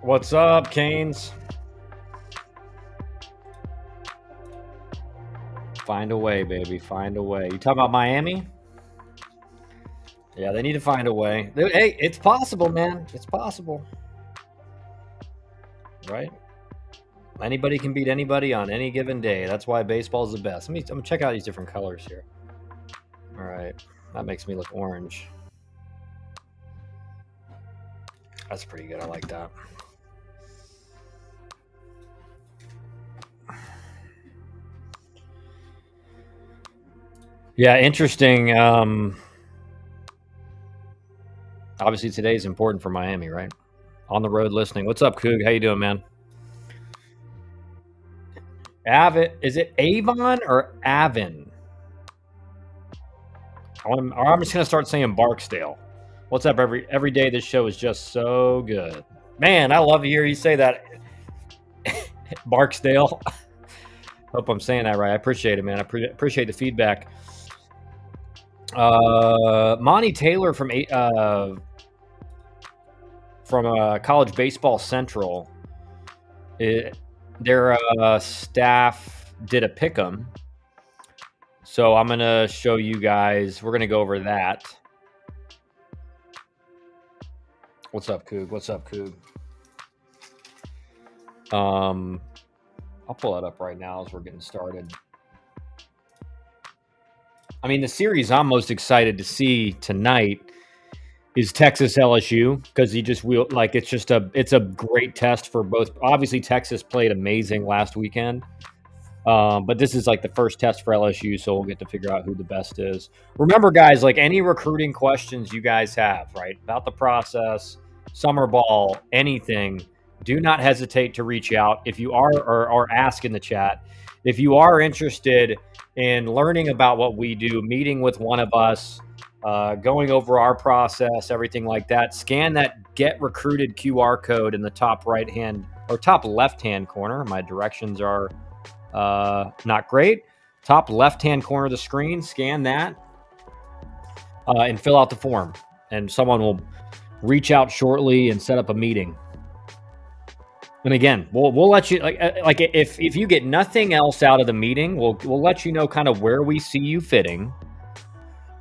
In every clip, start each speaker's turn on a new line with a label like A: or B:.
A: What's up, Canes? Find a way, baby. Find a way. You talking about Miami? Yeah, they need to find a way. Hey, it's possible, man. It's possible. Right? Anybody can beat anybody on any given day. That's why baseball is the best. I'm gonna check out these different colors here. All right. That makes me look orange. That's pretty good. I like that. Yeah, interesting. Obviously, today is important for Miami, right? On the road listening. What's up, Coog? How you doing, man? Is it Avon or Avon? I'm just gonna start saying Barksdale. What's up? Every day this show is just so good. Man, I love to hear you say that. Barksdale. Hope I'm saying that right. I appreciate it, man. I appreciate the feedback. Monty Taylor from College Baseball Central. Their staff did a pick'em. So I'm going to show you guys. We're going to go over that. What's up, Coog? What's up, Coog? I'll pull that up right now as we're getting started. I mean, the series I'm most excited to see tonight is Texas LSU, because it's a great test for both. Obviously, Texas played amazing last weekend. But this is like the first test for LSU, so we'll get to figure out who the best is. Remember, guys, like any recruiting questions you guys have, right, about the process, summer ball, anything, do not hesitate to reach out. If you are, or ask in the chat. If you are interested in learning about what we do, meeting with one of us, going over our process, everything like that, scan that Get Recruited QR code in the top right-hand or top left-hand corner. My directions are not great. Top left-hand corner of the screen, scan that and fill out the form. And someone will reach out shortly and set up a meeting. And again, we'll let you like if you get nothing else out of the meeting, we'll let you know kind of where we see you fitting,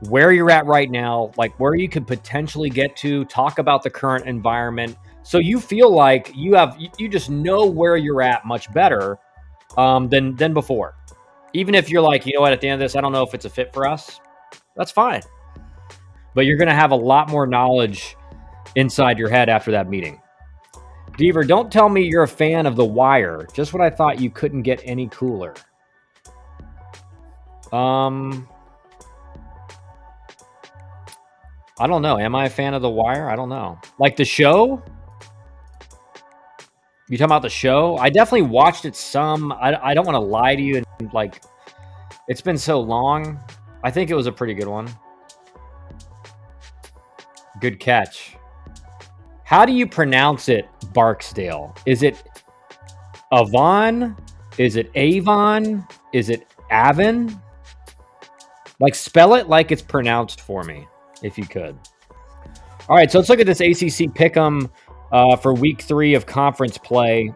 A: where you're at right now, like where you could potentially get to, talk about the current environment, so you feel like you just know where you're at much better than before. Even if you're like, you know what, at the end of this, I don't know if it's a fit for us, that's fine. But you're going to have a lot more knowledge inside your head after that meeting. Deaver, don't tell me you're a fan of The Wire. Just what I thought, you couldn't get any cooler. I don't know. Am I a fan of The Wire? I don't know. Like the show? You talking about the show? I definitely watched it some. I don't want to lie to you. And like, it's been so long. I think it was a pretty good one. Good catch. How do you pronounce it, Barksdale? Is it Avon? Is it Avon? Is it Avon? Like, spell it like it's pronounced for me, if you could. All right, so let's look at this ACC Pick'em for Week 3 of conference play.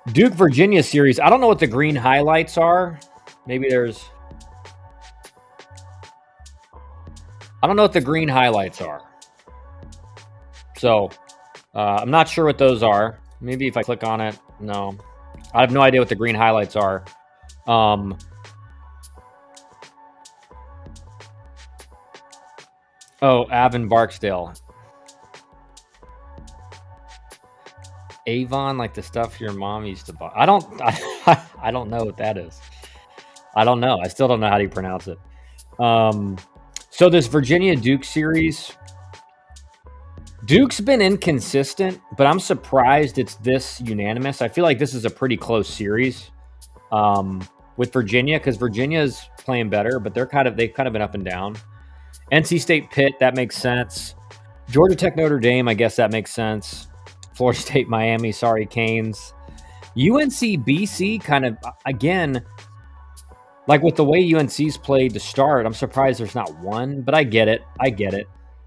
A: Duke, Virginia series. I don't know what the green highlights are. Maybe there's... I don't know what the green highlights are. So, I'm not sure what those are. Maybe if I click on it, no. I have no idea what the green highlights are. Oh, Avon Barksdale. Avon, like the stuff your mom used to buy. I don't know what that is. I don't know. I still don't know how to pronounce it. So this Virginia Duke series, Duke's been inconsistent, but I'm surprised it's this unanimous. I feel like this is a pretty close series with Virginia, because Virginia's playing better, but they've kind of been up and down. NC State Pitt, that makes sense. Georgia Tech Notre Dame, I guess that makes sense. Florida State Miami, sorry Canes. UNC BC, kind of, again, like with the way UNC's played to start, I'm surprised there's not one, but I get it.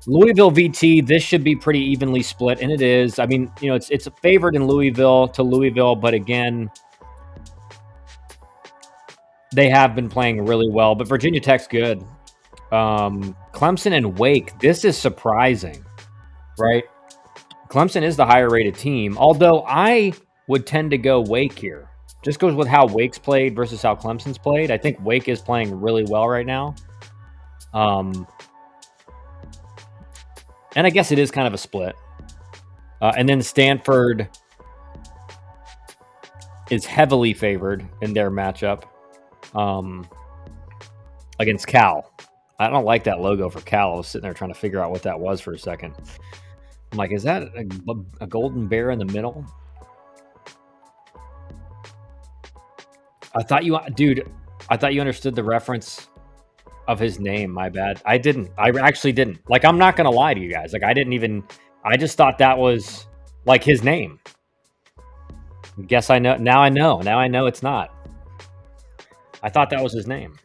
A: Louisville VT, this should be pretty evenly split, and it is. I mean, it's a favored in Louisville to Louisville, but again, they have been playing really well. But Virginia Tech's good. Clemson and Wake, this is surprising, right? Clemson is the higher rated team, although I would tend to go Wake here. Just goes with how Wake's played versus how Clemson's played. I think Wake is playing really well right now. And I guess it is kind of a split. And then Stanford is heavily favored in their matchup against Cal. I don't like that logo for Cal. I was sitting there trying to figure out what that was for a second. I'm like, is that a golden bear in the middle? I thought you understood the reference of his name. My bad. I didn't. I actually didn't. Like, I'm not going to lie to you guys. Like, I just thought that was like his name. Guess I know. Now I know. Now I know it's not. I thought that was his name.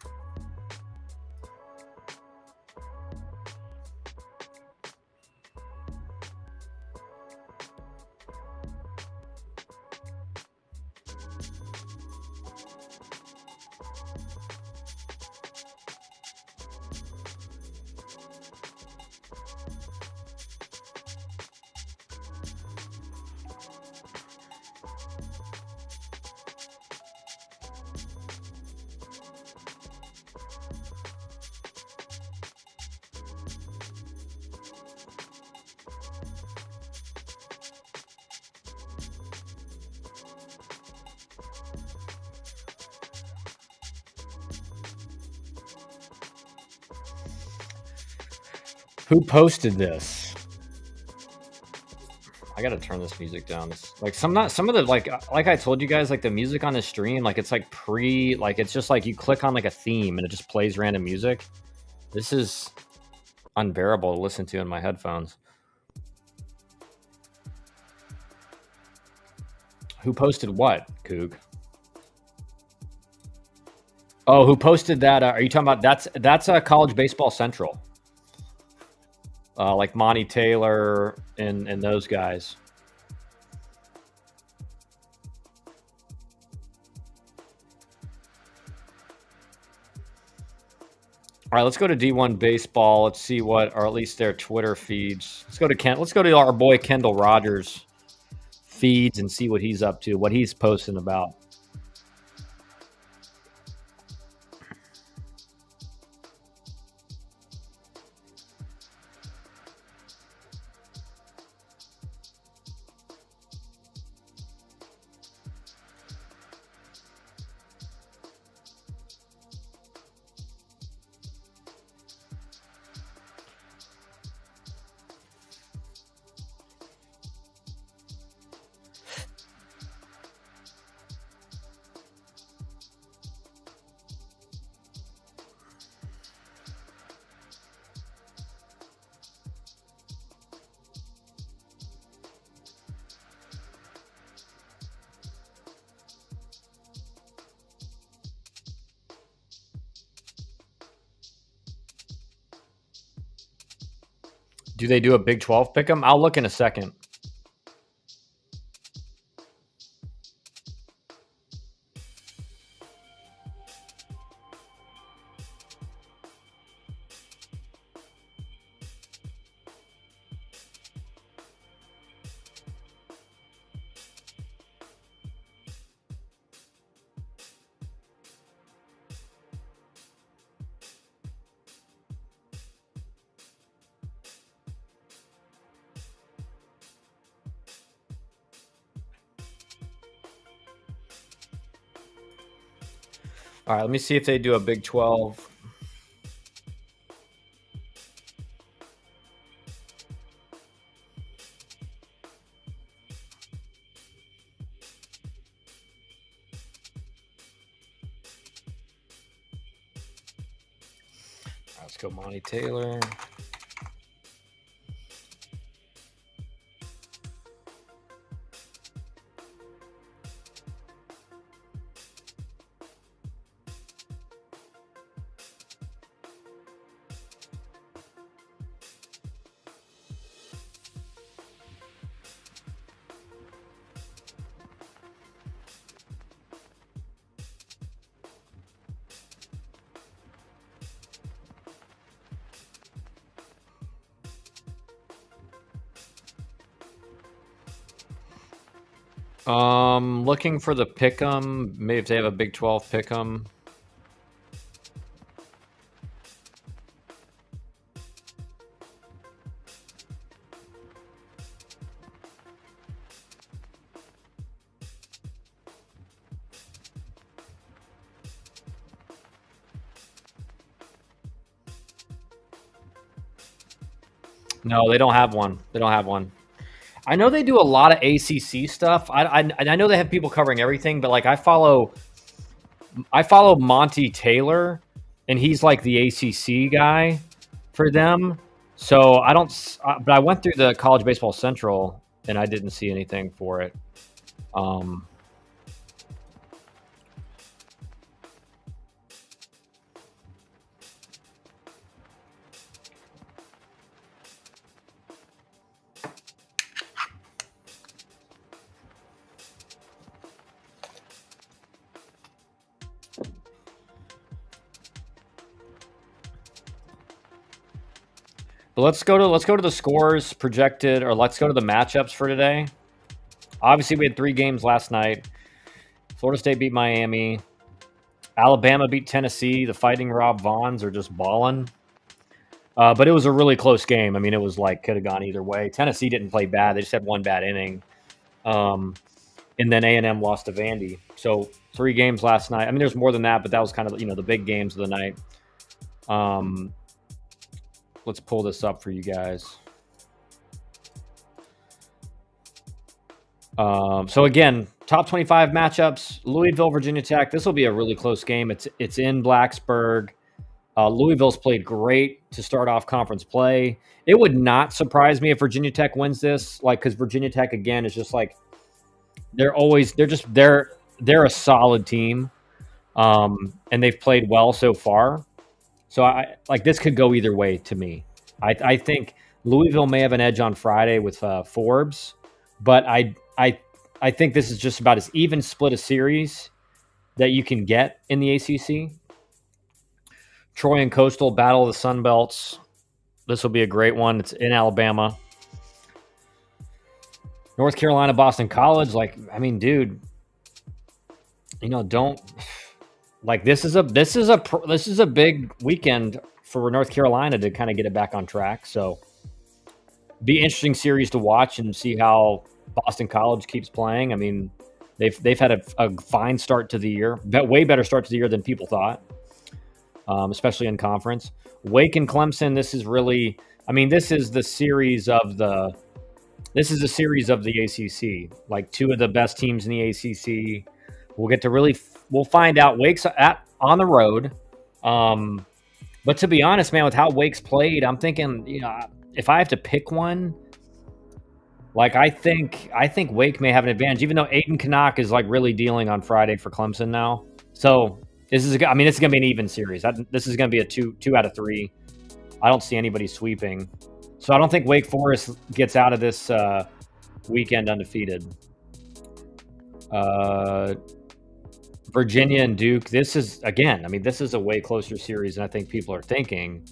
A: Who posted this? I gotta turn this music down. It's like some of the like I told you guys, like the music on the stream, like it's like it's just like you click on like a theme and it just plays random music. This is unbearable to listen to in my headphones. Who posted what, Coog? Oh, who posted that? Are you talking about that's College Baseball Central? Like Monty Taylor and those guys. All right, let's go to D1 Baseball. Let's see what, or at least their Twitter feeds. Let's go to our boy Kendall Rogers feeds and see what he's up to, what he's posting about. Do they do a Big 12 pick 'em? I'll look in a second. All right, let me see if they do a Big 12. Let's go Monty Taylor. Looking for the pick'em. Maybe if they have a Big 12 pick'em. No, they don't have one. They don't have one. I know they do a lot of ACC stuff. I know they have people covering everything, but like I follow Monty Taylor, and he's like the ACC guy for them. So I don't. But I went through the College Baseball Central, and I didn't see anything for it. Um, but let's go to the scores projected, or let's go to the matchups for today. Obviously, we had 3 games last night. Florida State beat Miami. Alabama beat Tennessee. The Fighting Rob Vaughns are just balling. But it was a really close game. I mean, it was like could have gone either way. Tennessee didn't play bad. They just had one bad inning. And then A&M lost to Vandy. So 3 games last night. I mean, there's more than that, but that was kind of, the big games of the night. Let's pull this up for you guys. So again, top 25 matchups, Louisville, Virginia Tech. This will be a really close game. It's in Blacksburg. Louisville's played great to start off conference play. It would not surprise me if Virginia Tech wins this, because Virginia Tech again is just like they're a solid team, and they've played well so far. So this could go either way to me. I think Louisville may have an edge on Friday with Forbes, but I think this is just about as even split a series that you can get in the ACC. Troy and Coastal battle of the Sun Belts. This will be a great one. It's in Alabama. North Carolina, Boston College. Dude, don't this is a big weekend for North Carolina to kind of get it back on track. So, be an interesting series to watch and see how Boston College keeps playing. I mean, they've had a fine start to the year, way better start to the year than people thought, especially in conference. Wake and Clemson. This is really, this is the series of the ACC. Like 2 of the best teams in the ACC. We'll find out. Wake's on the road, but to be honest, man, with how Wake's played, I'm thinking, if I have to pick one. I think Wake may have an advantage, even though Aiden Canuck is really dealing on Friday for Clemson now. So this is going to be an even series. This is going to be a 2 out of 3. I don't see anybody sweeping. So I don't think Wake Forest gets out of this weekend undefeated. Virginia and Duke. This is a way closer series than I think people are thinking.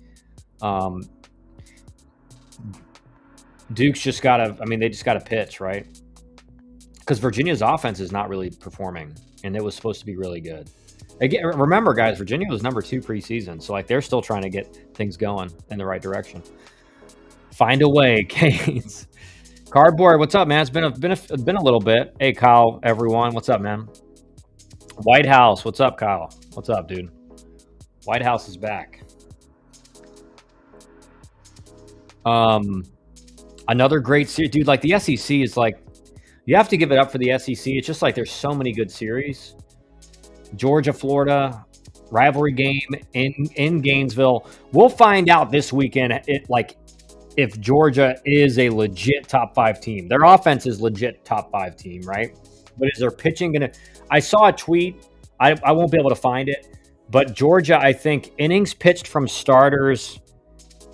A: Duke's just got to pitch, right? Because Virginia's offense is not really performing, and it was supposed to be really good. Again, remember, guys, Virginia was number 2 preseason, so they're still trying to get things going in the right direction. Find a way, Canes. Cardboard, what's up, man? It's been a little bit. Hey, Kyle, everyone, what's up, man? White House, what's up, Kyle? What's up, dude? White House is back. Another great series, dude. The SEC is you have to give it up for the SEC. It's just there's so many good series. Georgia, Florida, rivalry game in Gainesville. We'll find out this weekend if Georgia is a legit top 5 team. Their offense is legit top 5 team, right? But is their pitching going to... I saw a tweet. I won't be able to find it. But Georgia, I think, innings pitched from starters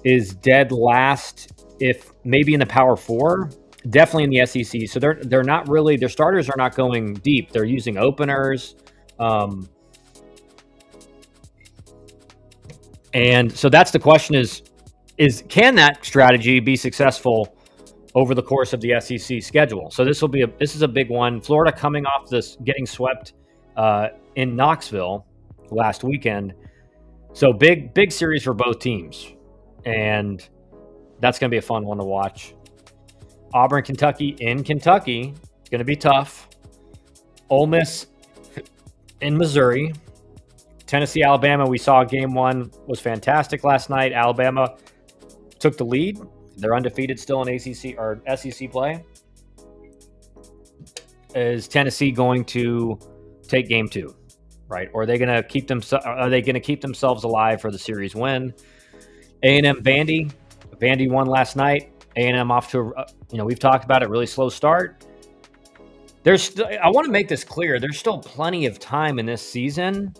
A: is dead last, if maybe in the Power 4, definitely in the SEC. So they're not really... Their starters are not going deep. They're using openers. And so that's the question is can that strategy be successful over the course of the SEC schedule. So this is a big one. Florida coming off this getting swept in Knoxville last weekend. So big series for both teams, and that's going to be a fun one to watch. Auburn, Kentucky in Kentucky. It's going to be tough. Ole Miss in Missouri. Tennessee, Alabama. We saw game one was fantastic last night. Alabama took the lead. They're undefeated still in ACC or SEC play. Is Tennessee going to take game two, right? Or are they going to keep themselves alive for the series win? A&M Vandy. Vandy won last night. A&M off to we've talked about it, really slow start. I want to make this clear. There's still plenty of time in this season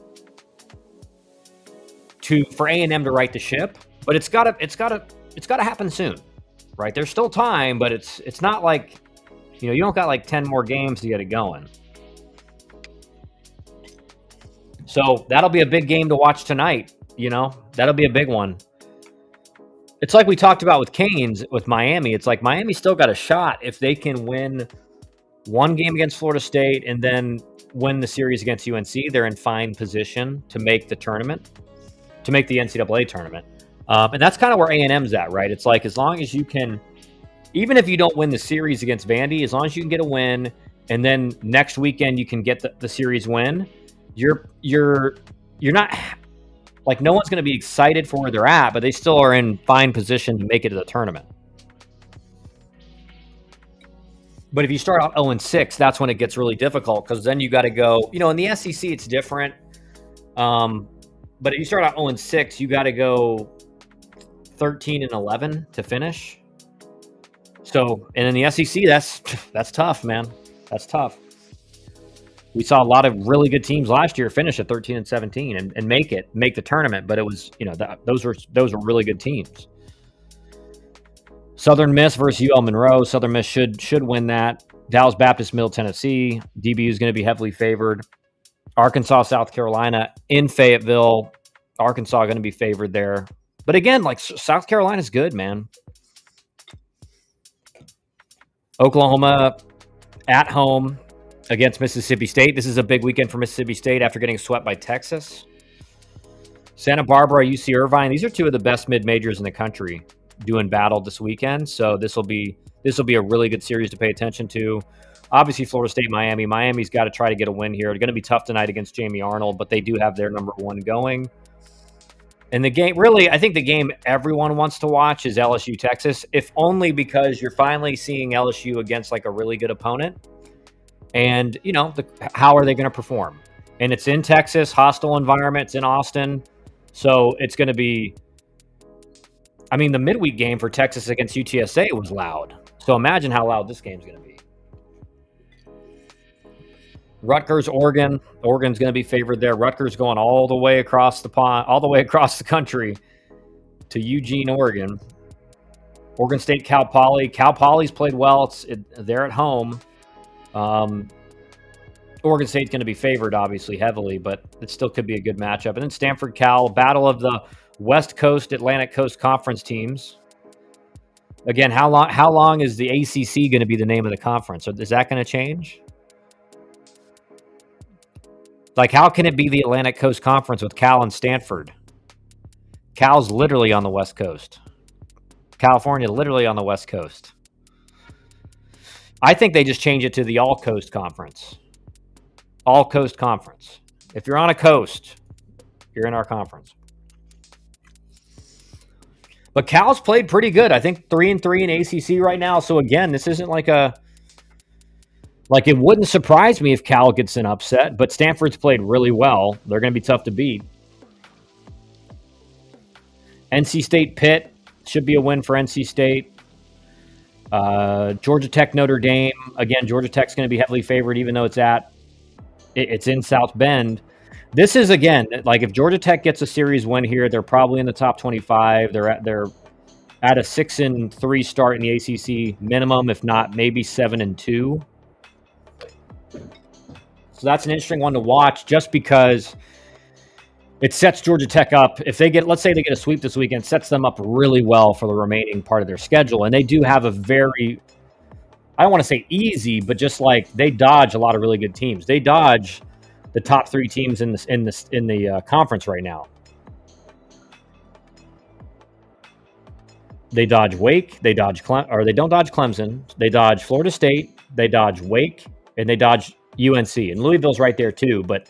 A: for A&M to right the ship, but it's got to happen soon, right? There's still time, but it's not like you don't got like 10 more games to get it going. So that'll be a big game to watch tonight. That'll be a big one. It's like we talked about with Canes with Miami. It's like Miami still got a shot if they can win one game against Florida State and then win the series against UNC. They're in fine position to make the tournament, to make the NCAA tournament. And that's kind of where A&M's at, right? It's like as long as you can, even if you don't win the series against Vandy, as long as you can get a win, and then next weekend you can get the series win, you're not like no one's going to be excited for where they're at, but they still are in fine position to make it to the tournament. But if you start out 0-6, that's when it gets really difficult because then you got to go. In the SEC it's different. But if you start out 0-6, you got to go 13-11 to finish. So, and in the SEC, that's tough, man. That's tough. We saw a lot of really good teams last year finish at 13-17 and make the tournament, but it was those were really good teams. Southern Miss versus UL Monroe. Southern Miss should win that. Dallas Baptist, Middle Tennessee. DBU is going to be heavily favored. Arkansas, South Carolina in Fayetteville. Arkansas going to be favored there. But again, like South Carolina's good, man. Oklahoma at home against Mississippi State. This is a big weekend for Mississippi State after getting swept by Texas. Santa Barbara, UC Irvine. These are two of the best mid-majors in the country doing battle this weekend. So this will be a really good series to pay attention to. Obviously, Florida State, Miami. Miami's got to try to get a win here. It's going to be tough tonight against Jamie Arnold, but they do have their number one going. And the game, really, I think the game everyone wants to watch is LSU Texas, if only because you're finally seeing LSU against like a really good opponent. And, how are they going to perform? And it's in Texas, hostile environment. It's in Austin. So it's going to be, the midweek game for Texas against UTSA was loud. So imagine how loud this game's going to be. Rutgers, Oregon. Oregon's going to be favored there. Rutgers going all the way across the pond, all the way across the country to Eugene, Oregon. Oregon State, Cal Poly. Cal Poly's played well. They're at home. Oregon State's going to be favored, obviously, heavily, but it still could be a good matchup. And then Stanford, Cal, battle of the West Coast, Atlantic Coast Conference teams. Again, how long is the ACC going to be the name of the conference? Is that going to change? Like, how can it be the Atlantic Coast Conference with Cal and Stanford? Cal's literally on the West Coast. California, literally on the West Coast. I think they just change it to the All Coast Conference. All Coast Conference. If you're on a coast, you're in our conference. But Cal's played pretty good. I think 3-3 in ACC right now. So again, this isn't like it wouldn't surprise me if Cal gets an upset, but Stanford's played really well. They're going to be tough to beat. NC State Pitt should be a win for NC State. Georgia Tech Notre Dame. Again, Georgia Tech's going to be heavily favored, even though it's in South Bend. This is, again, like if Georgia Tech gets a series win here, they're probably in the top 25. They're at a 6-3 start in the ACC minimum, if not maybe 7-2. So that's an interesting one to watch just because it sets Georgia Tech up. If they get, let's say they get a sweep this weekend, sets them up really well for the remaining part of their schedule. And they do have a very, I don't want to say easy, but just like they dodge a lot of really good teams. They dodge the top 3 teams in the conference right now. They dodge Wake, they don't dodge Clemson, they dodge Florida State, they dodge Wake, and they dodge UNC. And Louisville's right there too, but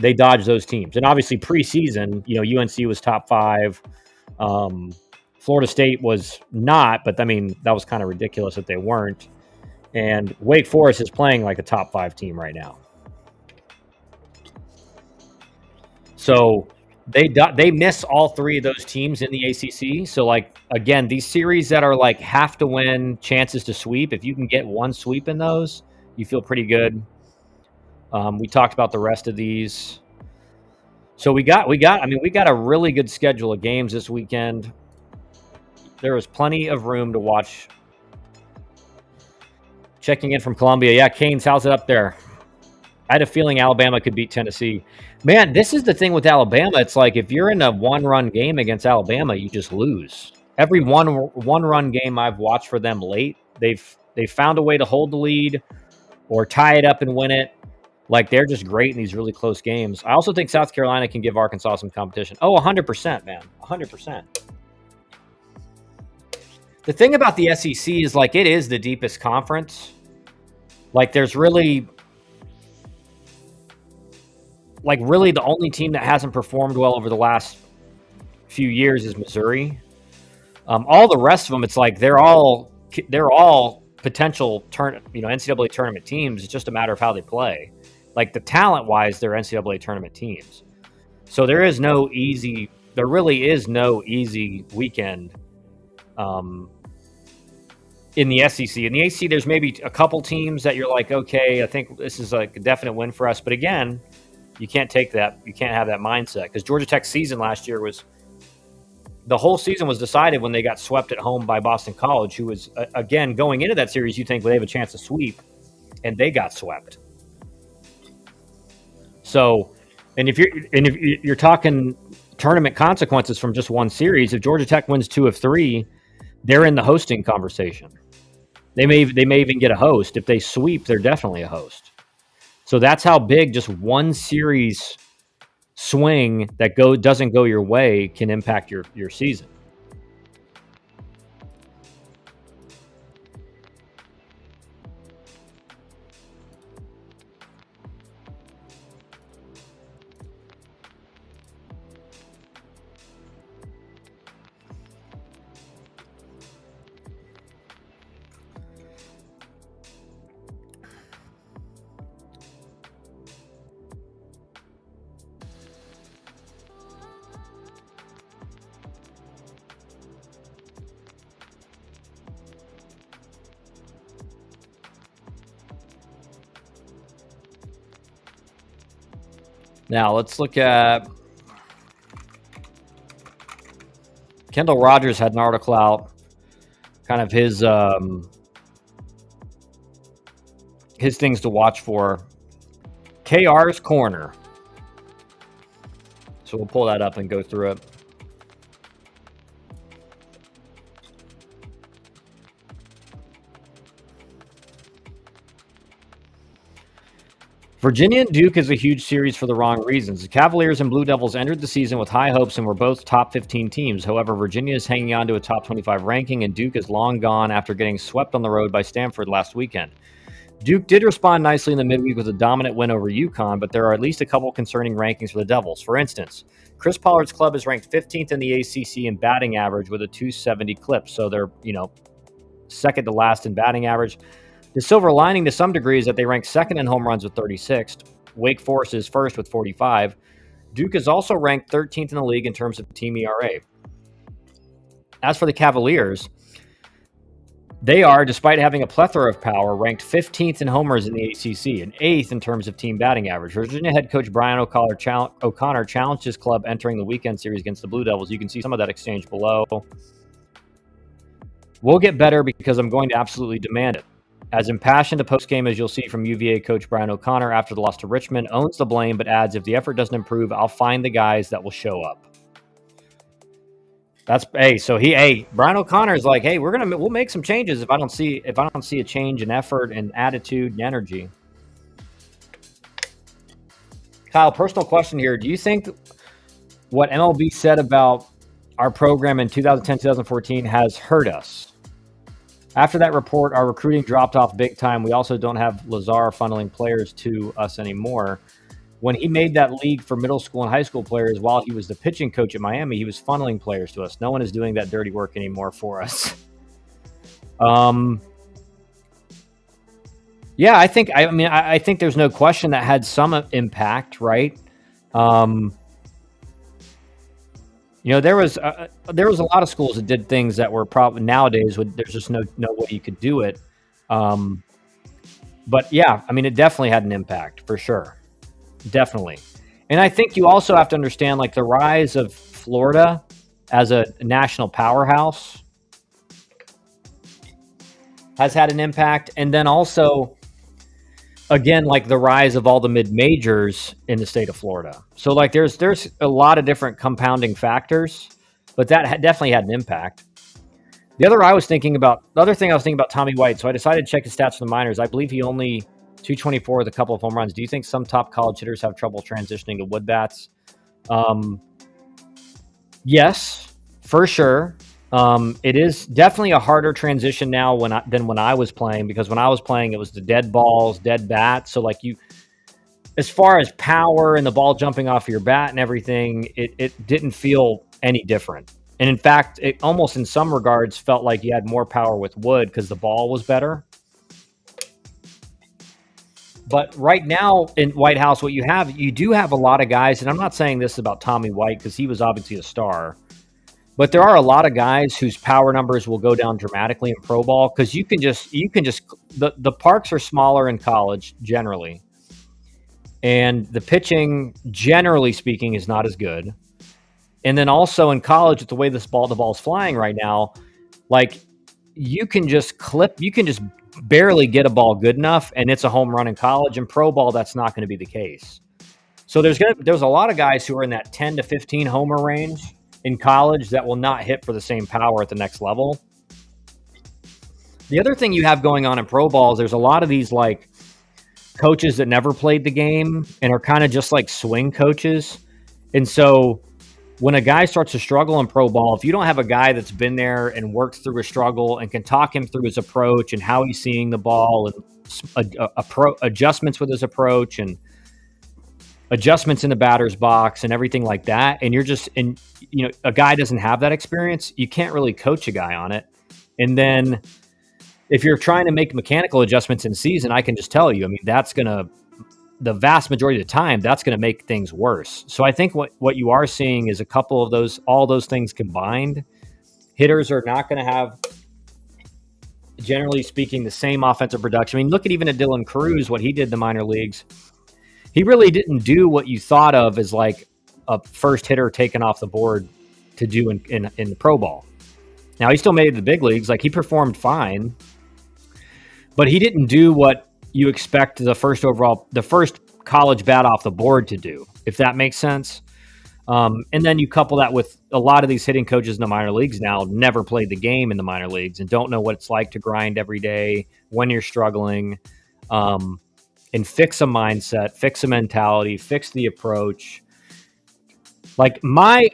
A: they dodge those teams. And obviously preseason, UNC was top 5. Florida State was not, but I mean, that was kind of ridiculous that they weren't. And Wake Forest is playing like a top 5 team right now. So they miss all 3 of those teams in the ACC. So, like, again, these series that are like have to win, chances to sweep, if you can get one sweep in those, you feel pretty good. We talked about the rest of these. So we got a really good schedule of games this weekend. There is plenty of room to watch. Checking in from Columbia. Yeah, Canes, how's it up there? I had a feeling Alabama could beat Tennessee. Man, this is the thing with Alabama. It's like if you're in a one-run game against Alabama, you just lose. Every one-run game I've watched for them late, they've found a way to hold the lead or tie it up and win it. Like, they're just great in these really close games. I also think South Carolina can give Arkansas some competition. Oh, 100%, man. 100%. The thing about the SEC is, like, it is the deepest conference. Like, there's really the only team that hasn't performed well over the last few years is Missouri. All the rest of them, it's like they're all potential NCAA tournament teams. It's just a matter of how they play. Like, the talent-wise, they're NCAA tournament teams. So there really is no easy weekend in the SEC. In the ACC, there's maybe a couple teams that you're like, okay, I think this is like a definite win for us. But again, you can't take that. You can't have that mindset, because Georgia Tech's season last year the whole season was decided when they got swept at home by Boston College, who was, again, going into that series, you think, well, they have a chance to sweep, and they got swept. So, and if you're talking tournament consequences from just one series, if Georgia Tech wins 2 of 3, they're in the hosting conversation. They may even get a host. If they sweep, they're definitely a host. So that's how big just one series swing that doesn't go your way can impact your season. Now, let's look at Kendall Rogers had an article out, kind of his things to watch for. KR's Corner. So we'll pull that up and go through it. Virginia and Duke is a huge series for the wrong reasons. The Cavaliers and Blue Devils entered the season with high hopes and were both top 15 teams. However, Virginia is hanging on to a top 25 ranking, and Duke is long gone after getting swept on the road by Stanford last weekend. Duke did respond nicely in the midweek with a dominant win over UConn, but there are at least a couple concerning rankings for the Devils. For instance, Chris Pollard's club is ranked 15th in the ACC in batting average with a .270 clip, so they're, second to last in batting average. The silver lining to some degree is that they rank second in home runs with 36. Wake Forest is first with 45. Duke is also ranked 13th in the league in terms of team ERA. As for the Cavaliers, they are, despite having a plethora of power, ranked 15th in homers in the ACC and 8th in terms of team batting average. Virginia head coach Brian O'Connor challenged his club entering the weekend series against the Blue Devils. You can see some of that exchange below. We'll get better because I'm going to absolutely demand it. As impassioned a post-game as you'll see from UVA coach Brian O'Connor after the loss to Richmond, owns the blame, but adds, if the effort doesn't improve, I'll find the guys that will show up. That's Brian O'Connor is like, hey, we'll make some changes if I don't see a change in effort and attitude and energy. Kyle, personal question here. Do you think what MLB said about our program in 2010, 2014 has hurt us? After that report, our recruiting dropped off big time. We also don't have Lazar funneling players to us anymore. When he made that league for middle school and high school players while he was the pitching coach at Miami, he was funneling players to us. No one is doing that dirty work anymore for us. Yeah, I think there's no question that had some impact, right? There was a lot of schools that did things that were probably nowadays there's just no way you could do it. But yeah, it definitely had an impact for sure. Definitely. And I think you also have to understand like the rise of Florida as a national powerhouse has had an impact. And then also, again, like the rise of all the mid-majors in the state of Florida. So like there's a lot of different compounding factors, but that definitely had an impact. The other thing I was thinking about Tommy White. So I decided to check his stats from the minors. I believe he only 224 with a couple of home runs. Do you think some top college hitters have trouble transitioning to wood bats? Yes, for sure. It is definitely a harder transition now than when I was playing, because when I was playing, it was the dead balls, dead bats. So like as far as power and the ball jumping off your bat and everything, it didn't feel any different. And in fact, it almost in some regards felt like you had more power with wood because the ball was better. But right now in White House, you do have a lot of guys, and I'm not saying this about Tommy White because he was obviously a star, but there are a lot of guys whose power numbers will go down dramatically in pro ball because the parks are smaller in college generally, and the pitching, generally speaking, is not as good. And then also in college, with the way the ball's flying right now, like you can just barely get a ball good enough, and it's a home run in college. In pro ball, that's not going to be the case. So there's a lot of guys who are in that 10 to 15 homer range in college that will not hit for the same power at the next level. The other thing you have going on in pro ball is there's a lot of these like coaches that never played the game and are kind of just like swing coaches. And so when a guy starts to struggle in pro ball, if you don't have a guy that's been there and worked through a struggle and can talk him through his approach and how he's seeing the ball and adjustments with his approach and adjustments in the batter's box and everything like that, and a guy doesn't have that experience, you can't really coach a guy on it. And then if you're trying to make mechanical adjustments in season, I can just tell you, the vast majority of the time, that's going to make things worse. So I think what you are seeing is a couple of all those things combined. Hitters are not going to have, generally speaking, the same offensive production. Look at even at Dylan Cruz, what he did in the minor leagues. He really didn't do what you thought of as like a first hitter taken off the board to do in the pro ball. Now, he still made it to the big leagues. Like, he performed fine, but he didn't do what you expect the first college bat off the board to do, if that makes sense. And then you couple that with a lot of these hitting coaches in the minor leagues now never played the game in the minor leagues and don't know what it's like to grind every day when you're struggling, and fix a mindset, fix a mentality, fix the approach. Like my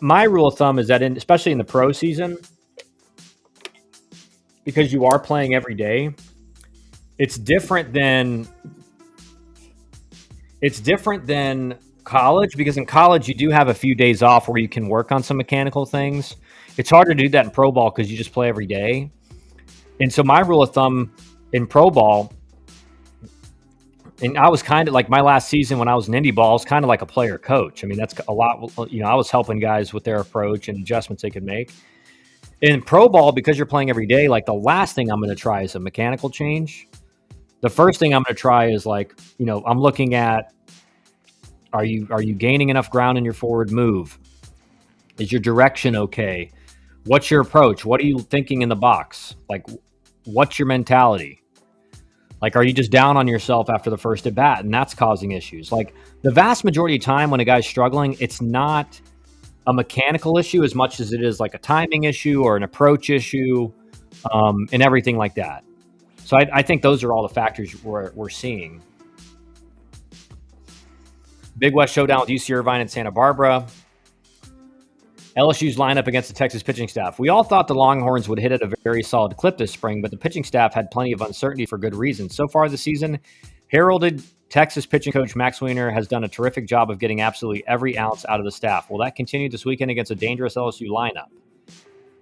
A: rule of thumb is that especially in the pro season, because you are playing every day, it's different than college, because in college you do have a few days off where you can work on some mechanical things. It's harder to do that in pro ball because you just play every day. And so my rule of thumb in pro ball, and I was kind of like my last season when I was in indie ball, I was kind of like a player coach. That's a lot. I was helping guys with their approach and adjustments they could make. In pro ball, because you're playing every day, like the last thing I'm going to try is a mechanical change. The first thing I'm going to try is like, I'm looking at, are you gaining enough ground in your forward move? Is your direction okay? What's your approach? What are you thinking in the box? Like, what's your mentality? Like, are you just down on yourself after the first at bat, and that's causing issues? Like, the vast majority of time when a guy's struggling, it's not a mechanical issue as much as it is like a timing issue or an approach issue, and everything like that. So I think those are all the factors we're seeing. Big West showdown with UC Irvine and Santa Barbara. LSU's lineup against the Texas pitching staff. We all thought the Longhorns would hit at a very solid clip this spring, but the pitching staff had plenty of uncertainty for good reason. So far this season, heralded Texas pitching coach Max Weiner has done a terrific job of getting absolutely every ounce out of the staff. Will that continue this weekend against a dangerous LSU lineup?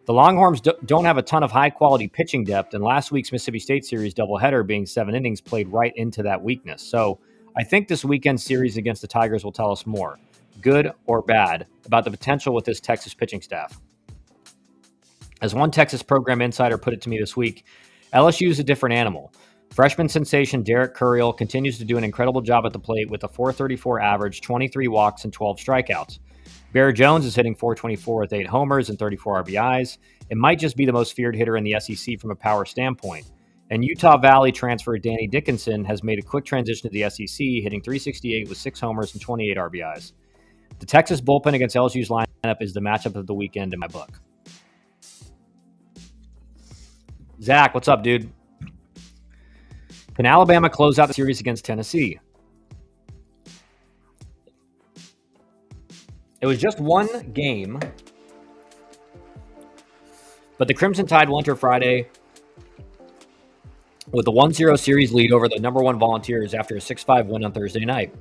A: The Longhorns don't have a ton of high-quality pitching depth, and last week's Mississippi State series doubleheader, being 7 innings, played right into that weakness. So I think this weekend series against the Tigers will tell us more, good or bad, about the potential with this Texas pitching staff. As one Texas program insider put it to me this week, LSU is a different animal. Freshman sensation Derek Curriel continues to do an incredible job at the plate with a .434 average, 23 walks, and 12 strikeouts. Bear Jones is hitting .424 with 8 homers and 34 RBIs. It might just be the most feared hitter in the SEC from a power standpoint. And Utah Valley transfer Danny Dickinson has made a quick transition to the SEC, hitting .368 with 6 homers and 28 RBIs. The Texas bullpen against LSU's lineup is the matchup of the weekend in my book. Zach, what's up, dude? Can Alabama close out the series against Tennessee? It was just one game, but the Crimson Tide won her Friday with a 1-0 series lead over the number 1 Volunteers after a 6-5 win on Thursday night.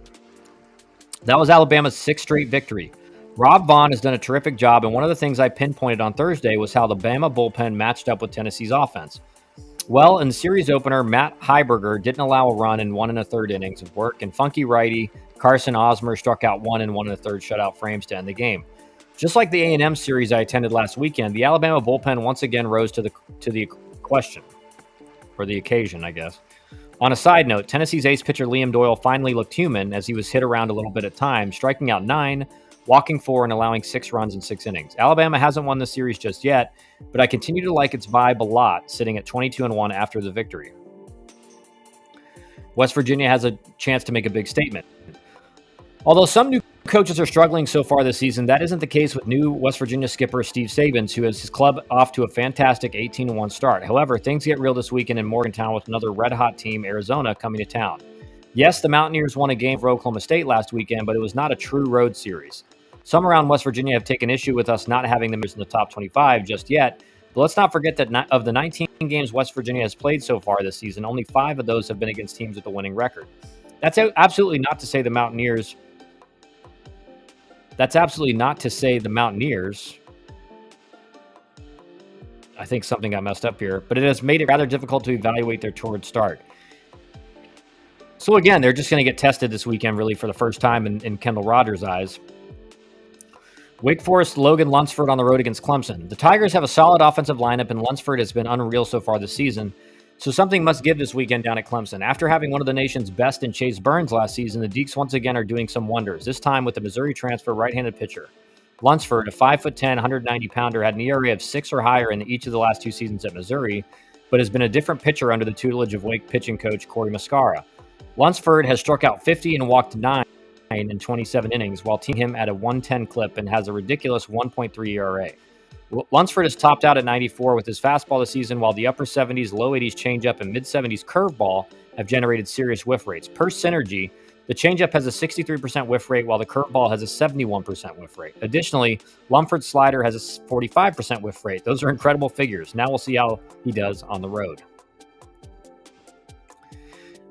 A: That was Alabama's 6th straight victory. Rob Vaughn has done a terrific job, and one of the things I pinpointed on Thursday was how the Bama bullpen matched up with Tennessee's offense. Well, in the series opener, Matt Heiberger didn't allow a run in 1 1/3 innings of work, and funky righty Carson Osmer struck out 1 in 1 1/3 shutout frames to end the game. Just like the A&M series I attended last weekend, the Alabama bullpen once again rose to the question, or the occasion, I guess. On a side note, Tennessee's ace pitcher Liam Doyle finally looked human as he was hit around a little bit at times, striking out 9, walking 4, and allowing 6 runs in 6 innings. Alabama hasn't won the series just yet, but I continue to like its vibe a lot, sitting at 22-1 after the victory. West Virginia has a chance to make a big statement. Although some new coaches are struggling so far this season, that isn't the case with new West Virginia skipper Steve Sabins, who has his club off to a fantastic 18-1 start. However, things get real this weekend in Morgantown with another red-hot team, Arizona, coming to town. Yes, the Mountaineers won a game for Oklahoma State last weekend, but it was not a true road series. Some around West Virginia have taken issue with us not having them in the top 25 just yet, but let's not forget that of the 19 games West Virginia has played so far this season, only 5 of those have been against teams with a winning record. That's absolutely not to say the Mountaineers... I think something got messed up here, but it has made it rather difficult to evaluate their torrid start. So again, they're just going to get tested this weekend, really, for the first time in Kendall Rogers' eyes. Wake Forest, Logan Lunsford on the road against Clemson. The Tigers have a solid offensive lineup, and Lunsford has been unreal so far this season. So something must give this weekend down at Clemson. After having one of the nation's best in Chase Burns last season, the Deacs once again are doing some wonders, this time with the Missouri transfer right-handed pitcher. Lunsford, a 5'10", 190-pounder, had an ERA of 6 or higher in each of the last 2 seasons at Missouri, but has been a different pitcher under the tutelage of Wake pitching coach Corey Muscara. Lunsford has struck out 50 and walked 9 in 27 innings, while teaming him at a 110 clip and has a ridiculous 1.3 ERA. Lunsford has topped out at 94 with his fastball this season, while the upper 70s, low 80s changeup and mid-70s curveball have generated serious whiff rates. Per Synergy, the changeup has a 63% whiff rate, while the curveball has a 71% whiff rate. Additionally, Lunsford's slider has a 45% whiff rate. Those are incredible figures. Now we'll see how he does on the road.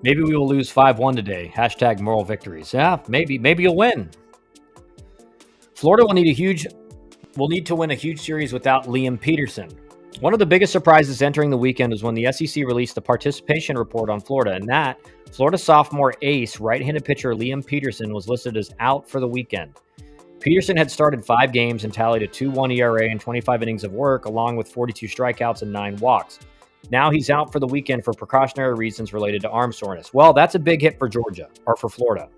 A: Maybe we will lose 5-1 today. Hashtag moral victories. Yeah, maybe you'll win. Florida will need to win a huge series without Liam Peterson. One of the biggest surprises entering the weekend was when the SEC released the participation report on Florida, and that Florida sophomore ace right-handed pitcher Liam Peterson was listed as out for the weekend. Peterson had started 5 games and tallied a 2.1 ERA and 25 innings of work, along with 42 strikeouts and 9 walks. Now he's out for the weekend for precautionary reasons related to arm soreness. Well, that's a big hit for Georgia, or for Florida,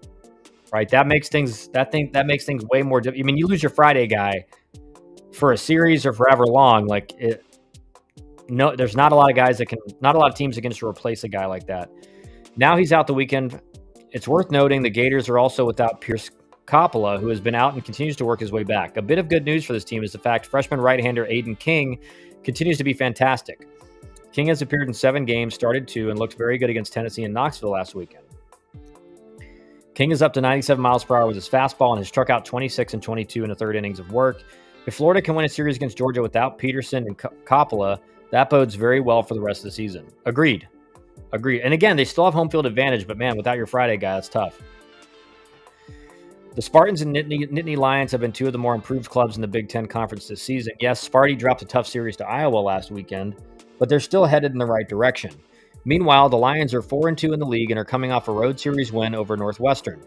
A: right? That makes things way more difficult. I mean, you lose your Friday guy for a series or forever long, no, there's not a lot of guys that can, not a lot of teams that can just replace a guy like that. Now he's out the weekend. It's worth noting the Gators are also without Pierce Coppola, who has been out and continues to work his way back. A bit of good news for this team is the fact freshman right-hander Aiden King continues to be fantastic. King has appeared in 7 games, started 2, and looked very good against Tennessee and Knoxville last weekend. King is up to 97 miles per hour with his fastball and has struck out 26 and 22 in the third innings of work. If Florida can win a series against Georgia without Peterson and Coppola, that bodes very well for the rest of the season. Agreed. And again, they still have home field advantage, but man, without your Friday guy, that's tough. The Spartans and Nittany Lions have been 2 of the more improved clubs in the Big Ten Conference this season. Yes, Sparty dropped a tough series to Iowa last weekend, but they're still headed in the right direction. Meanwhile, the Lions are 4-2 in the league and are coming off a road series win over Northwestern.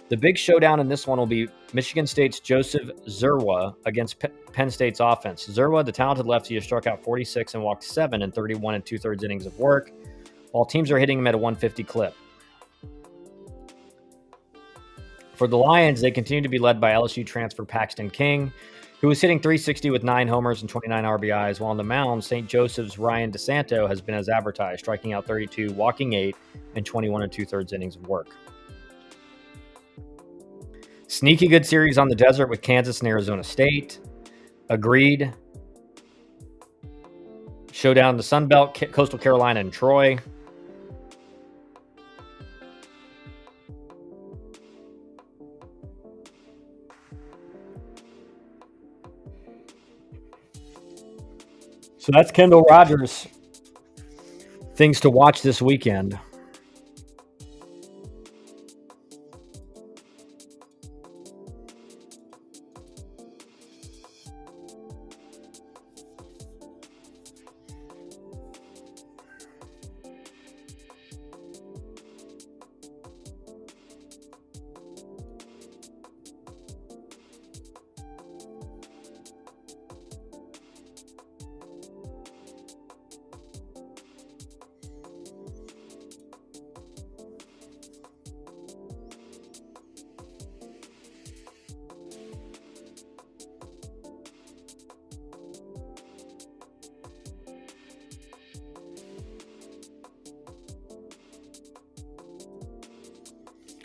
A: The big showdown in this one will be Michigan State's Joseph Zerwa against Penn State's offense. Zerwa, the talented lefty, has struck out 46 and walked 7 in 31 and 2/3 innings of work, while teams are hitting him at a 150 clip. For the Lions, they continue to be led by LSU transfer Paxton King, who is hitting .360 with 9 homers and 29 RBIs, while on the mound, St. Joseph's Ryan DeSanto has been as advertised, striking out 32, walking 8, and 21 and 2/3 innings of work. Sneaky good series on the desert with Kansas and Arizona State. Agreed. Showdown in the Sun Belt, Coastal Carolina and Troy. So that's Kendall Rogers. Things to watch this weekend.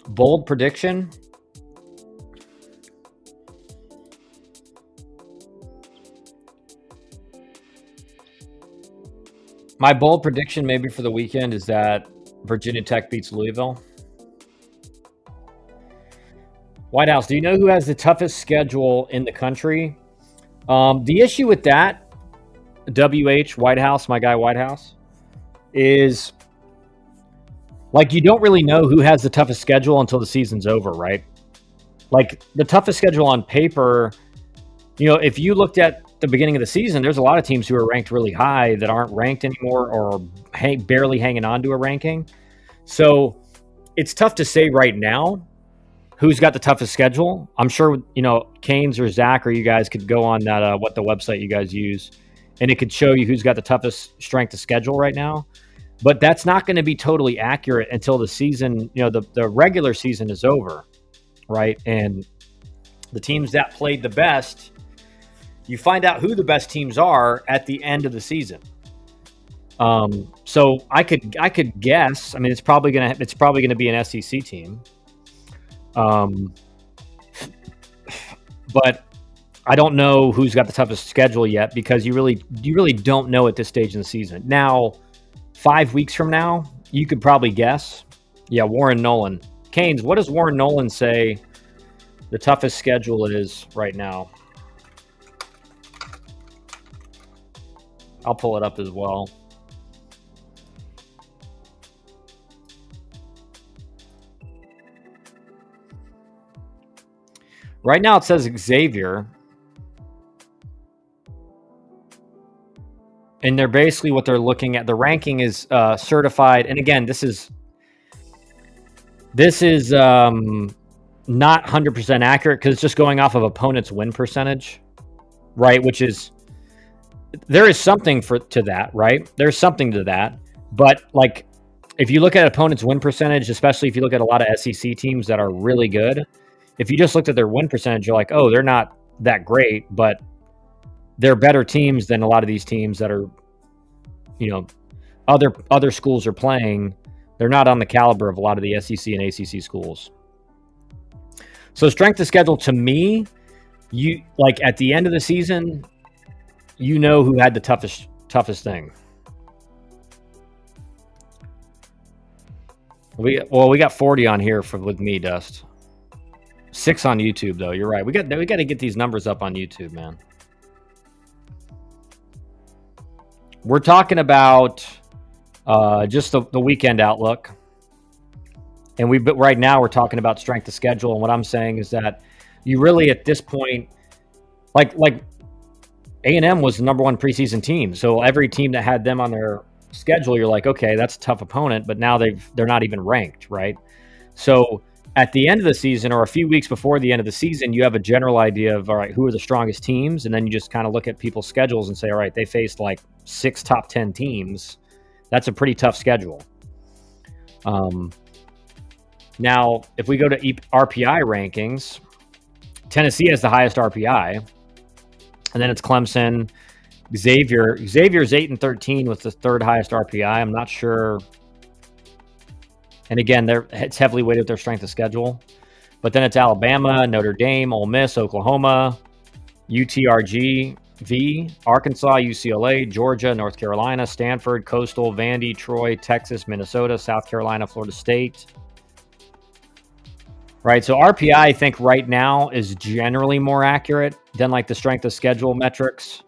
A: Bold prediction. My bold prediction maybe for the weekend is that Virginia Tech beats Louisville. White House, do you know who has the toughest schedule in the country? The issue with that, White House, my guy White House, is like you don't really know who has the toughest schedule until the season's over, right? Like the toughest schedule on paper, you know, if you looked at the beginning of the season, there's a lot of teams who are ranked really high that aren't ranked anymore or barely hanging on to a ranking. So it's tough to say right now who's got the toughest schedule. I'm sure, you know, Canes or Zach or you guys could go on that, what the website you guys use, and it could show you who's got the toughest strength of schedule right now. But that's not going to be totally accurate until the season, you know, the regular season is over, right? And the teams that played the best, you find out who the best teams are at the end of the season. So I could guess. I mean, it's probably gonna be an SEC team. But I don't know who's got the toughest schedule yet because you really don't know at this stage in the season. Now, 5 weeks from now, you could probably guess. Yeah, Warren Nolan. Canes, what does Warren Nolan say the toughest schedule is right now? I'll pull it up as well. Right now it says Xavier. And they're basically what they're looking at. The ranking is certified. And again, this is not 100% accurate because it's just going off of opponent's win percentage, right? Which is, there is something to that, right? There's something to that. But like, if you look at opponent's win percentage, especially if you look at a lot of SEC teams that are really good, if you just looked at their win percentage, you're like, oh, they're not that great, but they're better teams than a lot of these teams that are you know, other schools are playing. They're not on the caliber of a lot of the SEC and ACC schools. So strength of schedule to me, you like at the end of the season, you know who had the toughest thing. We got 40 on here with me, Dust. 6 on YouTube though. You're right. We got to get these numbers up on YouTube, man. We're talking about just the weekend outlook, and right now we're talking about strength of schedule. And what I'm saying is that you really at this point, like A&M was the number 1 preseason team, so every team that had them on their schedule, you're like, okay, that's a tough opponent, but now they're not even ranked, right? So at the end of the season, or a few weeks before the end of the season, you have a general idea of, all right, who are the strongest teams, and then you just kind of look at people's schedules and say, all right, they faced like 6 top 10 teams. That's a pretty tough schedule. Now, if we go to RPI rankings, Tennessee has the highest RPI, and then it's Clemson. Xavier's 8-13 with the 3rd highest RPI. I'm not sure. And again, it's heavily weighted with their strength of schedule. But then it's Alabama, Notre Dame, Ole Miss, Oklahoma, UTRGV, Arkansas, UCLA, Georgia, North Carolina, Stanford, Coastal, Vandy, Troy, Texas, Minnesota, South Carolina, Florida State. Right, so RPI, I think right now is generally more accurate than like the strength of schedule metrics.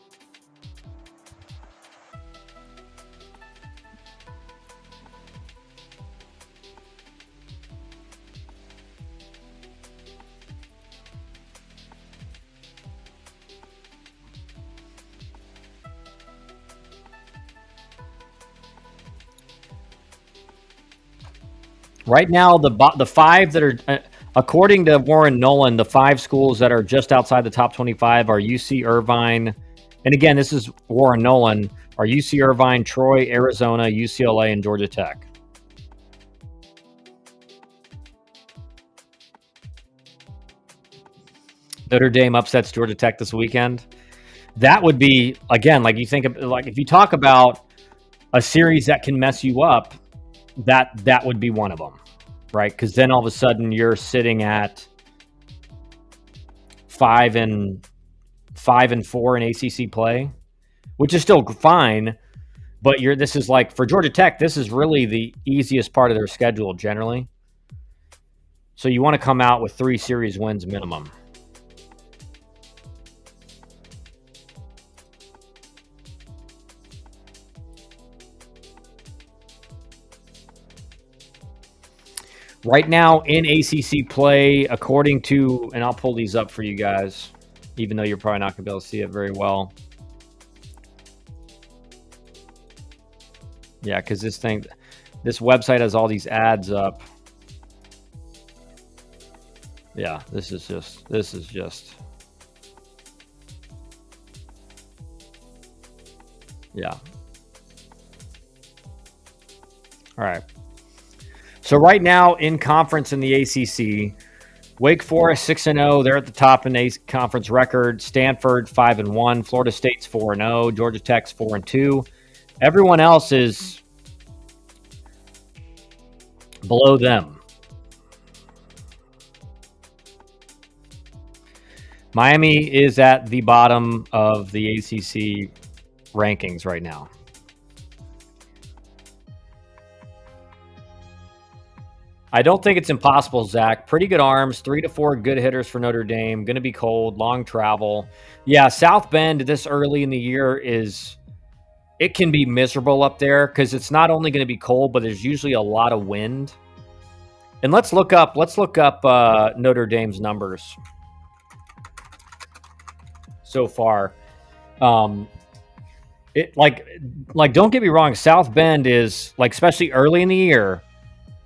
A: Right now, the 5 that are, according to Warren Nolan, the 5 schools that are just outside the top 25 are UC Irvine. And again, this is Warren Nolan, are UC Irvine, Troy, Arizona, UCLA, and Georgia Tech. Notre Dame upsets Georgia Tech this weekend. That would be, again, like you think of, like if you talk about a series that can mess you up, that would be one of them, right? Because then all of a sudden you're sitting at 5-4 in ACC play, which is still fine. But this is like for Georgia Tech, this is really the easiest part of their schedule generally. So you want to come out with 3 series wins minimum. Right now in ACC play, according to, and I'll pull these up for you guys, even though you're probably not going to be able to see it very well. Yeah, because this website has all these ads up. Yeah, this is just. Yeah. All right. So right now in conference in the ACC, Wake Forest 6-0, they're at the top in the conference record. Stanford 5-1, Florida State's 4-0, Georgia Tech's 4-2. Everyone else is below them. Miami is at the bottom of the ACC rankings right now. I don't think it's impossible, Zach. Pretty good arms, 3 to 4 good hitters for Notre Dame. Going to be cold, long travel. Yeah, South Bend this early in the year it can be miserable up there because it's not only going to be cold, but there's usually a lot of wind. And let's look up Notre Dame's numbers so far. It like don't get me wrong, South Bend is like, especially early in the year.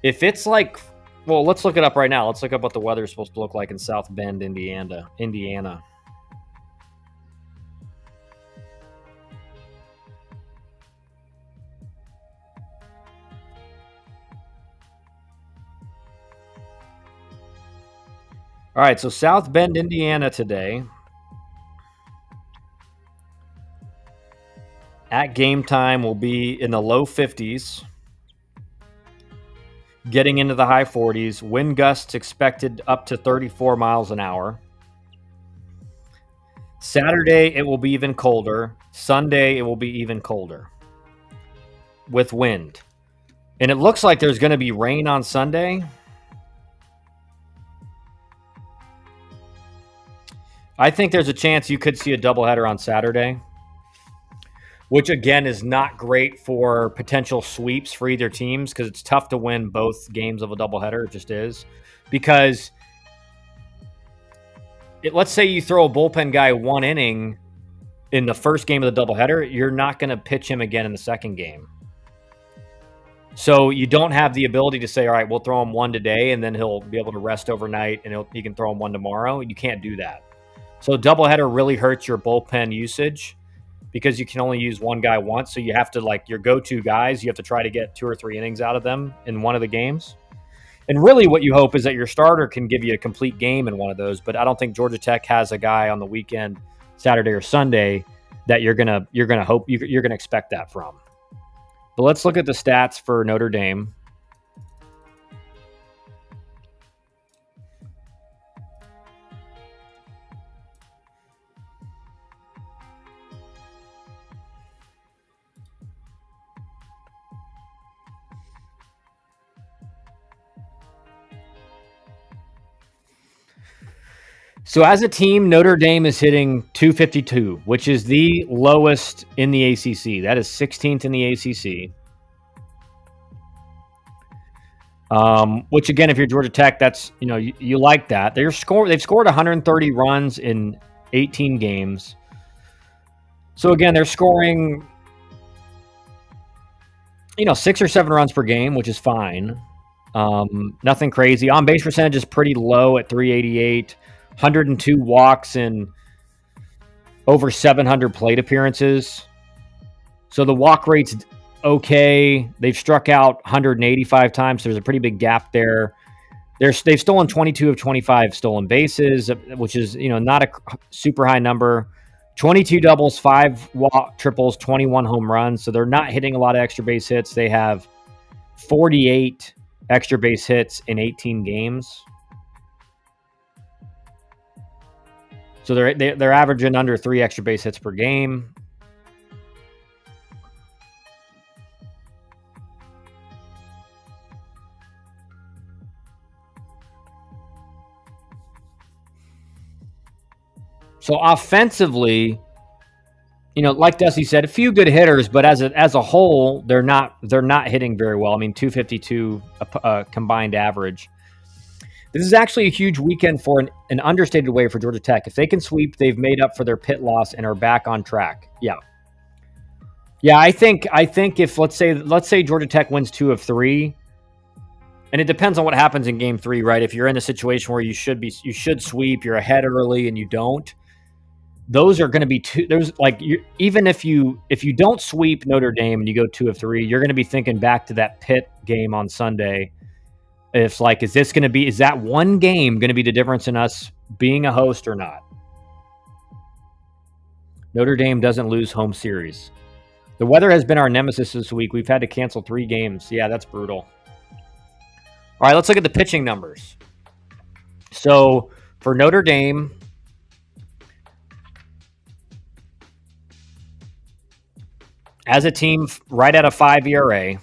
A: If it's like, well, let's look it up right now. Let's look up what the weather is supposed to look like in South Bend, Indiana. All right, so South Bend, Indiana today. at game time will be in the low 50s, getting into the high 40s. Wind gusts expected up to 34 miles an hour. Saturday, it will be even colder. Sunday, it will be even colder with wind. And it looks like there's going to be rain on Sunday. I think there's a chance you could see a doubleheader on Saturday, which again is not great for potential sweeps for either teams because it's tough to win both games of a doubleheader. It just is. Because let's say you throw a bullpen guy one inning in the first game of the doubleheader, you're not going to pitch him again in the second game. So you don't have the ability to say, all right, we'll throw him one today and then he'll be able to rest overnight and he can throw him one tomorrow. You can't do that. So doubleheader really hurts your bullpen usage because you can only use one guy once. So you have to, like, your go-to guys, you have to try to get 2 or 3 innings out of them in one of the games. And really what you hope is that your starter can give you a complete game in one of those. But I don't think Georgia Tech has a guy on the weekend, Saturday or Sunday, that you're gonna expect that from. But let's look at the stats for Notre Dame. So as a team, Notre Dame is hitting 252, which is the lowest in the ACC. That is 16th in the ACC. Which again, if you're Georgia Tech, that's, you like that. They've scored 130 runs in 18 games. So again, they're scoring, 6 or 7 runs per game, which is fine. Nothing crazy. On base percentage is pretty low at 388. 102 walks and over 700 plate appearances. So the walk rate's okay. They've struck out 185 times. So there's a pretty big gap there. They've stolen 22 of 25 stolen bases, which is, not a super high number. 22 doubles, 5 triples, 21 home runs. So they're not hitting a lot of extra base hits. They have 48 extra base hits in 18 games. So they're averaging under 3 extra base hits per game. So offensively, like Dusty said, a few good hitters, but as a whole, they're not hitting very well. I mean, 252 combined average. This is actually a huge weekend for an understated way for Georgia Tech. If they can sweep, they've made up for their pit loss and are back on track. Yeah. I think if let's say Georgia Tech wins 2 of 3, and it depends on what happens in game 3, right? If you're in a situation where you should sweep, you're ahead early and you don't. Those are going to be two. Even if you don't sweep Notre Dame and you go 2 of 3, you're going to be thinking back to that Pitt game on Sunday. It's like, is that one game going to be the difference in us being a host or not? Notre Dame doesn't lose home series. The weather has been our nemesis this week. We've had to cancel 3 games. Yeah, that's brutal. All right, let's look at the pitching numbers. So for Notre Dame, as a team, right at a 5 ERA,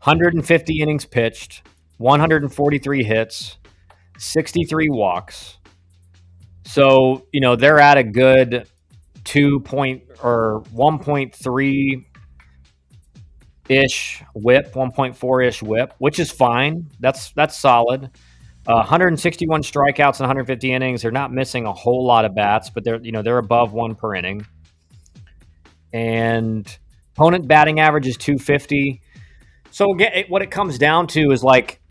A: 150 innings pitched, 143 hits, 63 walks. So, they're at a good 1.3-ish whip, 1.4-ish whip, which is fine. That's solid. 161 strikeouts in 150 innings. They're not missing a whole lot of bats, but they're above 1 per inning. And opponent batting average is 250. So again, what it comes down to is, like,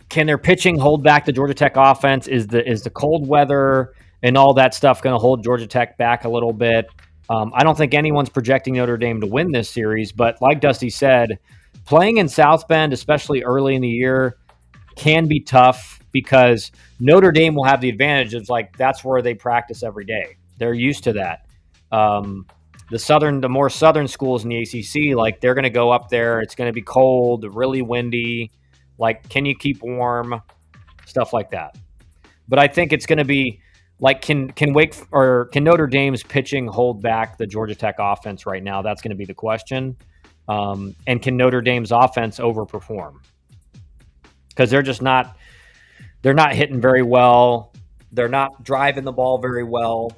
A: can their pitching hold back the Georgia Tech offense? Is the cold weather and all that stuff going to hold Georgia Tech back a little bit? I don't think anyone's projecting Notre Dame to win this series, but like Dusty said, playing in South Bend, especially early in the year, can be tough because Notre Dame will have the advantage of, like, that's where they practice every day. They're used to that. The more southern schools in the ACC, like they're going to go up there. It's going to be cold, really windy. Like, can you keep warm? Stuff like that. But I think it's going to be like, can Notre Dame's pitching hold back the Georgia Tech offense right now? That's going to be the question. And can Notre Dame's offense overperform? Because they're not hitting very well. They're not driving the ball very well.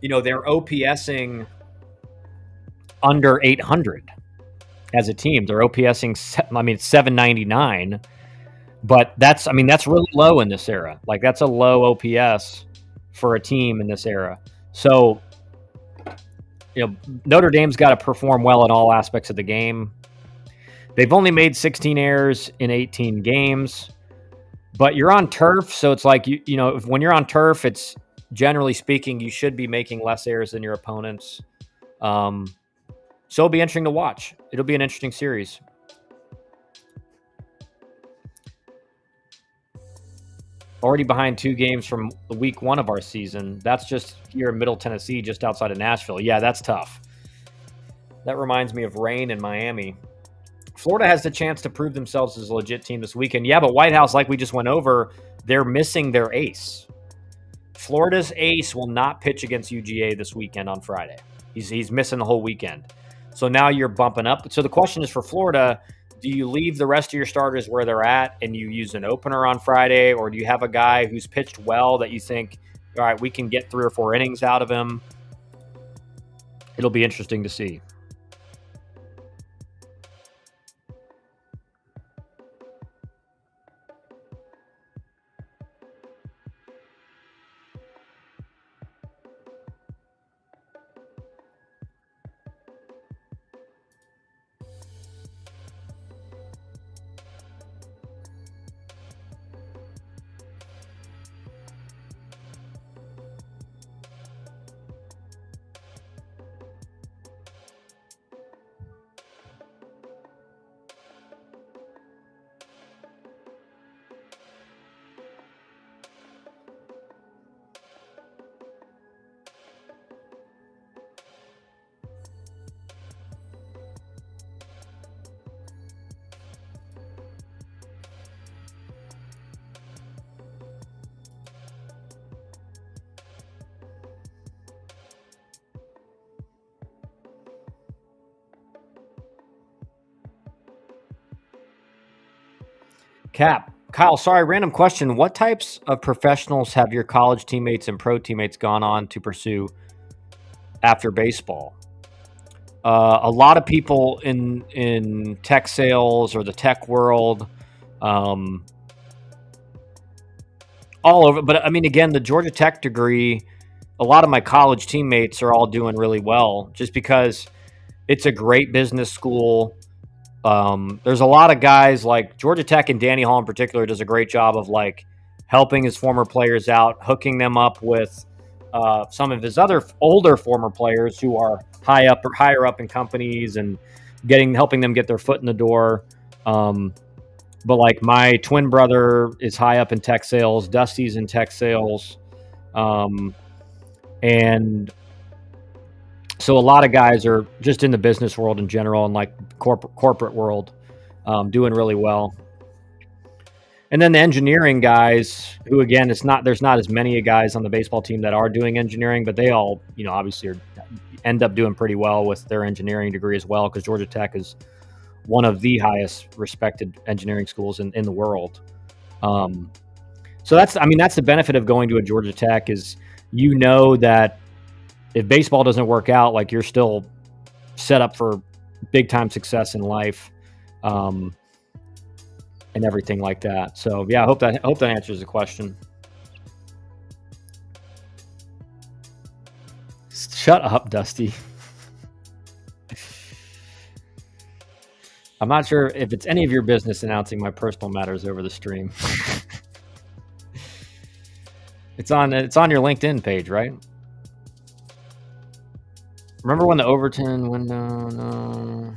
A: They're OPSing under 800 as a team. They're OPSing, 799, but that's really low in this era. Like, that's a low OPS for a team in this era. So, Notre Dame's got to perform well in all aspects of the game. They've only made 16 errors in 18 games, but you're on turf. So it's like, when you're on turf, it's generally speaking, you should be making less errors than your opponents. So it'll be interesting to watch. It'll be an interesting series. Already behind 2 games from week 1 of our season. That's just here in Middle Tennessee, just outside of Nashville. Yeah, that's tough. That reminds me of rain in Miami. Florida has the chance to prove themselves as a legit team this weekend. Yeah, but White House, like we just went over, they're missing their ace. Florida's ace will not pitch against UGA this weekend on Friday. He's missing the whole weekend. So now you're bumping up. So the question is for Florida, do you leave the rest of your starters where they're at and you use an opener on Friday, or do you have a guy who's pitched well that you think, all right, we can get 3 or 4 innings out of him? It'll be interesting to see. Kyle, sorry, random question. What types of professionals have your college teammates and pro teammates gone on to pursue after baseball? A lot of people in tech sales or the tech world, all over. But I mean, again, the Georgia Tech degree, a lot of my college teammates are all doing really well just because it's a great business school. There's a lot of guys like Georgia Tech, and Danny Hall in particular does a great job of like helping his former players out, hooking them up with some of his other older former players who are higher up in companies and helping them get their foot in the door. But like my twin brother is high up in tech sales, Dusty's in tech sales, and so a lot of guys are just in the business world in general and like corporate world, doing really well. And then the engineering guys, who again, there's not as many guys on the baseball team that are doing engineering, but they all, obviously end up doing pretty well with their engineering degree as well, because Georgia Tech is one of the highest respected engineering schools in the world. So that's the benefit of going to a Georgia Tech is, that if baseball doesn't work out, like you're still set up for big time success in life, and everything like that. So yeah, I hope that answers the question. Shut up, Dusty. I'm not sure if it's any of your business announcing my personal matters over the stream. It's on your LinkedIn page, right? Remember when the Overton window? No.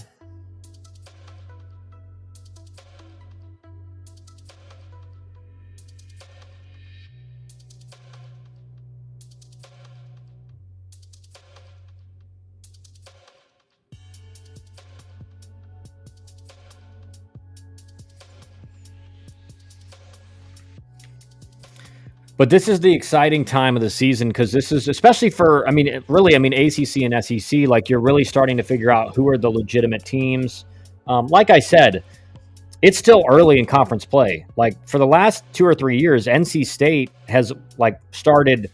A: But this is the exciting time of the season because this is especially for, I mean, really, I mean, ACC and SEC, like you're really starting to figure out who are the legitimate teams. Like I said, it's still early in conference play. Like for the last 2 or 3 years, NC State has like started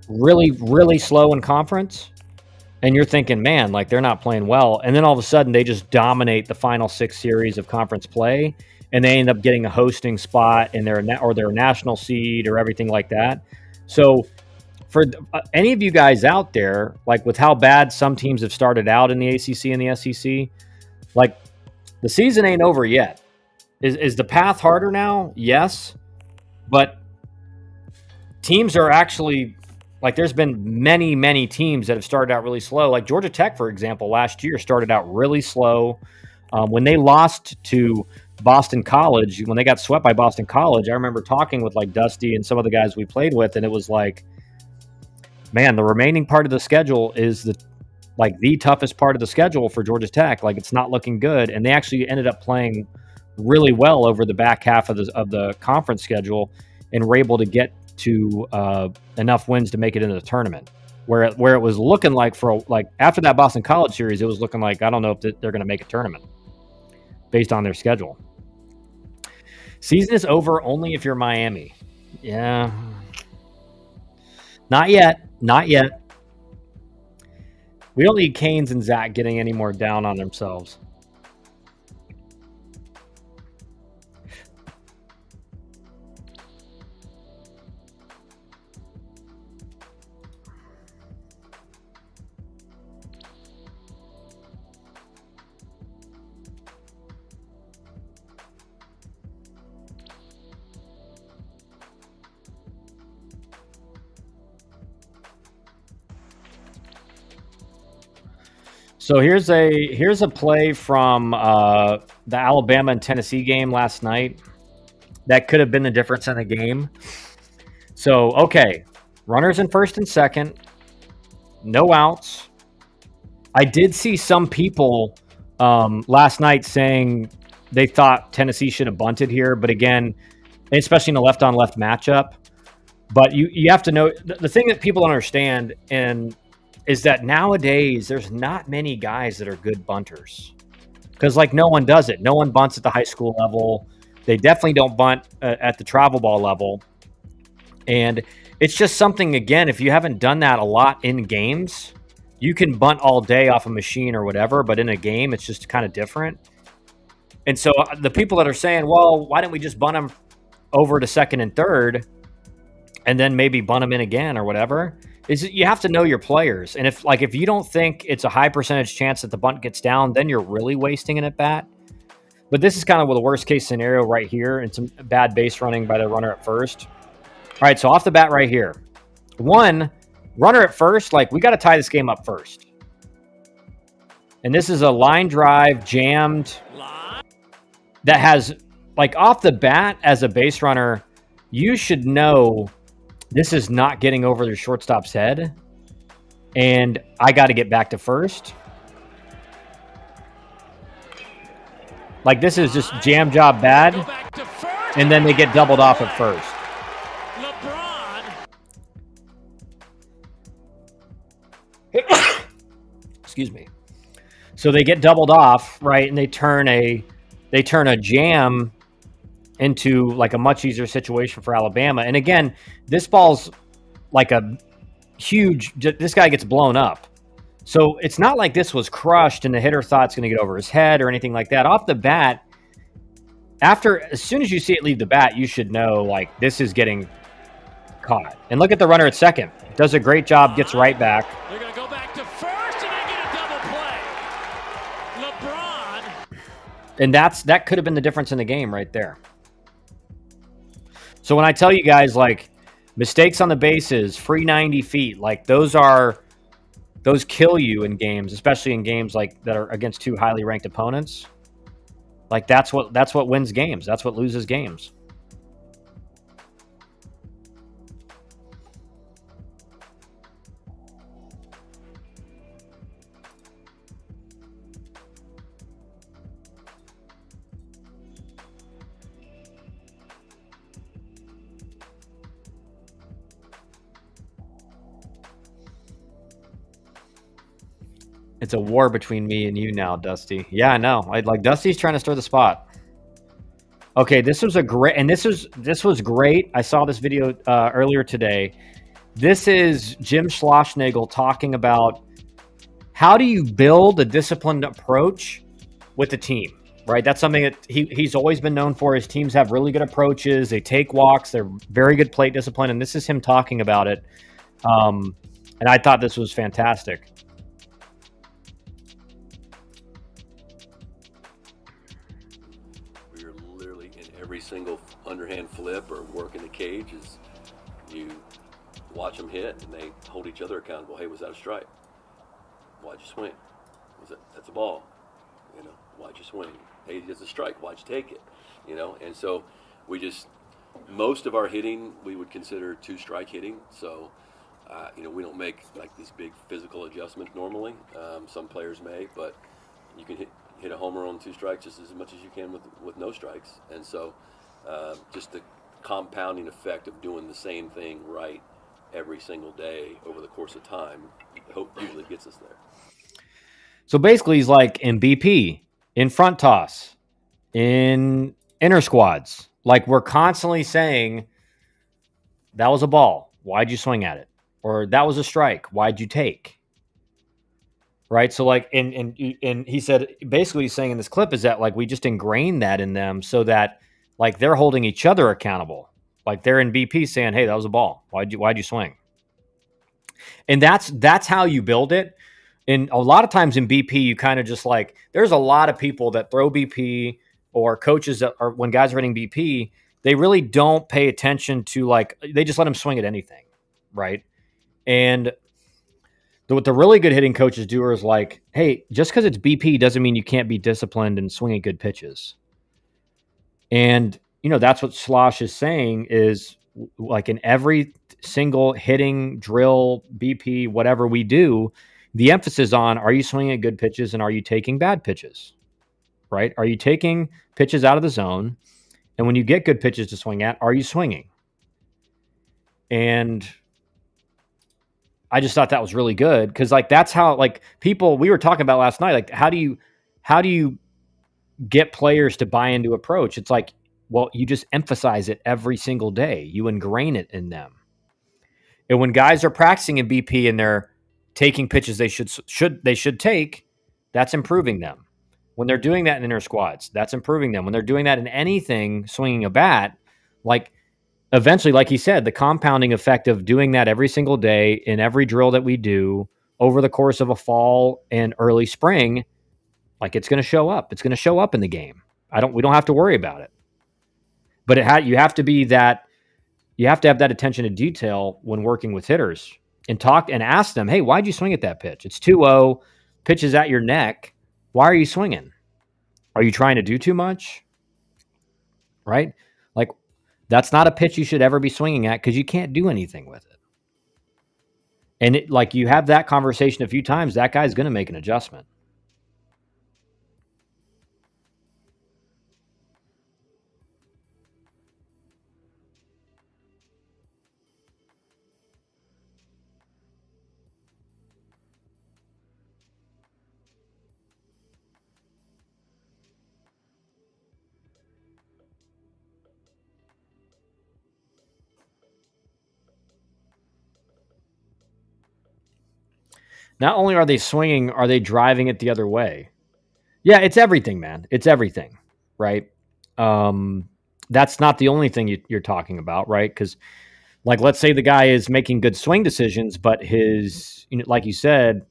A: really, really slow in conference. And you're thinking, man, like they're not playing well. And then all of a sudden they just dominate the final 6 series of conference play. And they end up getting a hosting spot in their national seed or everything like that. So for any of you guys out there, like with how bad some teams have started out in the ACC and the SEC, like the season ain't over yet. Is the path harder now? Yes. But teams are actually like there's been many, many teams that have started out really slow. Like Georgia Tech, for example, last year started out really slow. When they lost to Boston College, when they got swept by Boston College, I remember talking with like Dusty and some of the guys we played with, and it was like, man, the remaining part of the schedule is the toughest part of the schedule for Georgia Tech. Like it's not looking good, and they actually ended up playing really well over the back half of the conference schedule, and were able to get to enough wins to make it into the tournament. Where it was looking like after that Boston College series, it was looking like I don't know if they're going to make a tournament based on their schedule. Season is over only if you're Miami. Yeah, not yet. Not yet. We don't need Canes and Zach getting any more down on themselves. So here's a play from the Alabama and Tennessee game last night that could have been the difference in the game. So, okay, runners in first and second, no outs. I did see some people last night saying they thought Tennessee should have bunted here, but again, especially in a left-on-left matchup. But you have to know the thing that people don't understand is that nowadays there's not many guys that are good bunters because like no one does it. No one bunts at the high school level. They definitely don't bunt at the travel ball level. And it's just something, again, if you haven't done that a lot in games, you can bunt all day off a machine or whatever, but in a game, it's just kind of different. And so the people that are saying, well, why don't we just bunt them over to second and third and then maybe bunt them in again or whatever, is you have to know your players. And if you don't think it's a high percentage chance that the bunt gets down, then you're really wasting an at bat. But this is kind of the worst case scenario right here, and some bad base running by the runner at first. All right, so off the bat right here. One, runner at first, we got to tie this game up first. And this is a line drive jammed that has, off the bat as a base runner, you should know this is not getting over the shortstop's head. And I got to get back to first. This is just jam job bad. And then they get doubled off at first. Excuse me. So they get doubled off, right? And they turn a jam into a much easier situation for Alabama. And again, this ball's a huge, this guy gets blown up. So it's not like this was crushed and the hitter thought it's going to get over his head or anything like that. Off the bat, as soon as you see it leave the bat, you should know this is getting caught. And look at the runner at second. Does a great job, gets right back.
B: They're going to go back to first and they get a double play. LeBron.
A: And that could have been the difference in the game right there. So when I tell you guys, mistakes on the bases, free 90 feet, those kill you in games, especially in games that are against two highly ranked opponents. That's what wins games. That's what loses games. It's a war between me and you now, Dusty. Yeah, I know. Like Dusty's trying to stir the spot. Okay, this was a great, and this was great. I saw this video earlier today. This is Jim Schlossnagel talking about how do you build a disciplined approach with the team, right? That's something that he's always been known for. His teams have really good approaches. They take walks. They're very good plate discipline, and this is him talking about it. And I thought this was fantastic.
C: We're literally in every single underhand flip or work in the cage is you watch them hit and they hold each other accountable. Hey, was that a strike? Why'd you swing? That's a ball? You know, why'd you swing? Hey, it's a strike. Why'd you take it? You know, and so we just most of our hitting we would consider two-strike hitting. So you know, we don't make like these big physical adjustments normally. Some players may, but you can hit a homer on two strikes just as much as you can with no strikes. And so just the compounding effect of doing the same thing right every single day over the course of time usually gets us there.
A: So basically, he's like in BP, in front toss, in inner squads. Like we're constantly saying, that was a ball. Why'd you swing at it? Or that was a strike. Why'd you take? Right. So like, and he said basically he's saying in this clip is that like we just ingrain that in them so that like they're holding each other accountable. Like they're in BP saying, hey, that was a ball. Why'd you swing? And that's how you build it. And a lot of times in BP, you kind of just like, there's a lot of people that throw BP or coaches that are, when guys are hitting BP, they really don't pay attention to like, they just let them swing at anything. Right. And what the really good hitting coaches do is like, hey, just because it's BP doesn't mean you can't be disciplined and swinging good pitches. And, you know, that's what Slosh is saying is like in every single hitting, drill, BP, whatever we do, the emphasis on are you swinging at good pitches and are you taking bad pitches, right? Are you taking pitches out of the zone? And when you get good pitches to swing at, are you swinging? And I just thought that was really good because like that's how like people we were talking about last night, like how do you get players to buy into approach? It's like, well, you just emphasize it every single day. You ingrain it in them. And when guys are practicing in BP and they're taking pitches they should take, that's improving them. When they're doing that in inner squads, that's improving them. When they're doing that in anything, swinging a bat, like eventually, like he said, the compounding effect of doing that every single day in every drill that we do over the course of a fall and early spring, like it's going to show up. It's going to show up in the game. We don't have to worry about it. But you have to be that, you have to have that attention to detail when working with hitters and talk and ask them, hey, why'd you swing at that pitch? It's 2-0, pitch is at your neck. Why are you swinging? Are you trying to do too much? Right? Like, that's not a pitch you should ever be swinging at because you can't do anything with it. And it, like you have that conversation a few times, that guy's going to make an adjustment. Not only are they swinging, are they driving it the other way? Yeah, it's everything, man. It's everything, right? That's not the only thing you're talking about, right? Because, like, let's say the guy is making good swing decisions, but his, you know, like you said,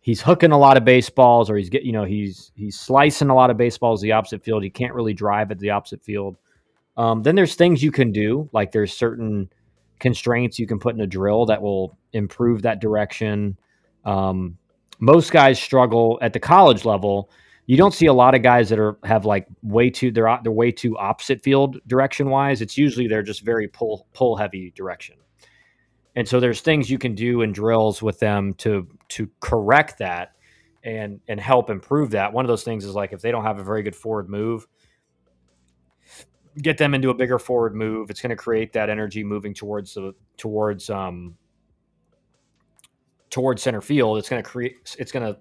A: he's hooking a lot of baseballs, or he's slicing a lot of baseballs the opposite field. He can't really drive at the opposite field. Then there's things you can do, like there's certain constraints you can put in a drill that will improve that direction. Most guys struggle at the college level. You don't see a lot of guys that have like they're way too opposite field direction wise. It's usually they're just very pull heavy direction. And so there's things you can do in drills with them to correct that and help improve that. One of those things is like if they don't have a very good forward move, get them into a bigger forward move. It's going to create that energy moving towards center field. It's going to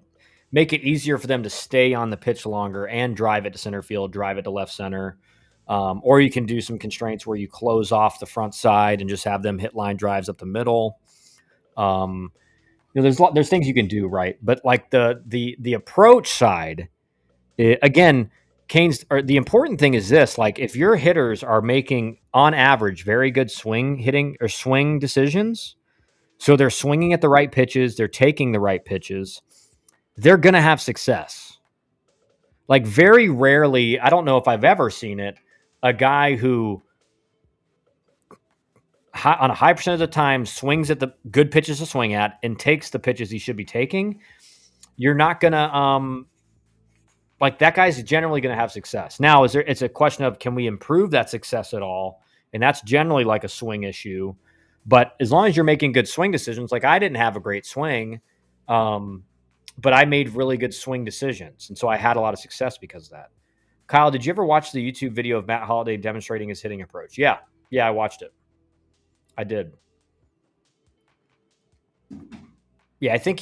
A: make it easier for them to stay on the pitch longer and drive it to center field, drive it to left center. Or you can do some constraints where you close off the front side and just have them hit line drives up the middle. There's things you can do, right? But like the approach side, again, Kane's or the important thing is this: like if your hitters are making on average very good swing hitting or swing decisions, so they're swinging at the right pitches, they're taking the right pitches, they're going to have success. Like very rarely, I don't know if I've ever seen it, a guy who on a high percent of the time swings at the good pitches to swing at and takes the pitches he should be taking. You're not going to like that guy's generally going to have success. Now, it's a question of can we improve that success at all? And that's generally like a swing issue. But as long as you're making good swing decisions, like I didn't have a great swing, but I made really good swing decisions. And so I had a lot of success because of that. Kyle, did you ever watch the YouTube video of Matt Holliday demonstrating his hitting approach? Yeah. Yeah, I watched it. I did. Yeah, I think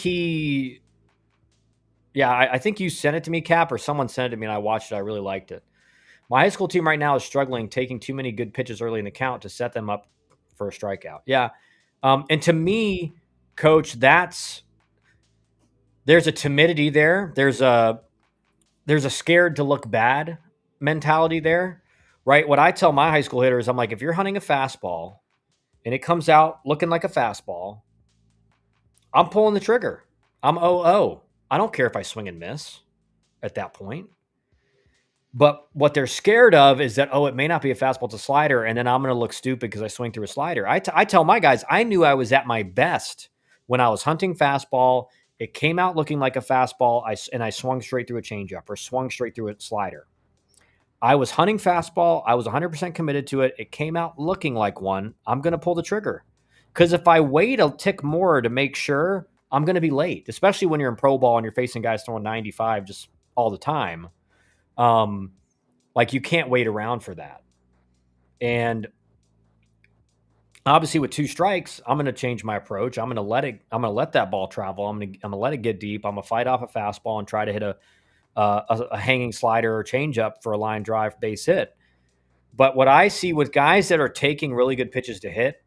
A: I think you sent it to me, Cap, or someone sent it to me and I watched it. I really liked it. My high school team right now is struggling, taking too many good pitches early in the count to set them up for a strikeout. Yeah. And to me, coach, there's a timidity there. There's a scared to look bad mentality there, right? What I tell my high school hitters, I'm like, if you're hunting a fastball and it comes out looking like a fastball, I'm pulling the trigger. I'm 0-0. I don't care if I swing and miss at that point. But what they're scared of is that, it may not be a fastball, it's a slider, and then I'm going to look stupid because I swing through a slider. I tell my guys, I knew I was at my best when I was hunting fastball. It came out looking like a fastball, and I swung straight through a changeup or swung straight through a slider. I was hunting fastball. I was 100% committed to it. It came out looking like one. I'm going to pull the trigger. Because if I wait a tick more to make sure, I'm going to be late, especially when you're in pro ball and you're facing guys throwing 95 just all the time. Like you can't wait around for that. And obviously with 2 strikes, I'm going to change my approach. I'm going to let that ball travel. I'm going to let it get deep. I'm going to fight off a fastball and try to hit a hanging slider or changeup for a line drive base hit. But what I see with guys that are taking really good pitches to hit,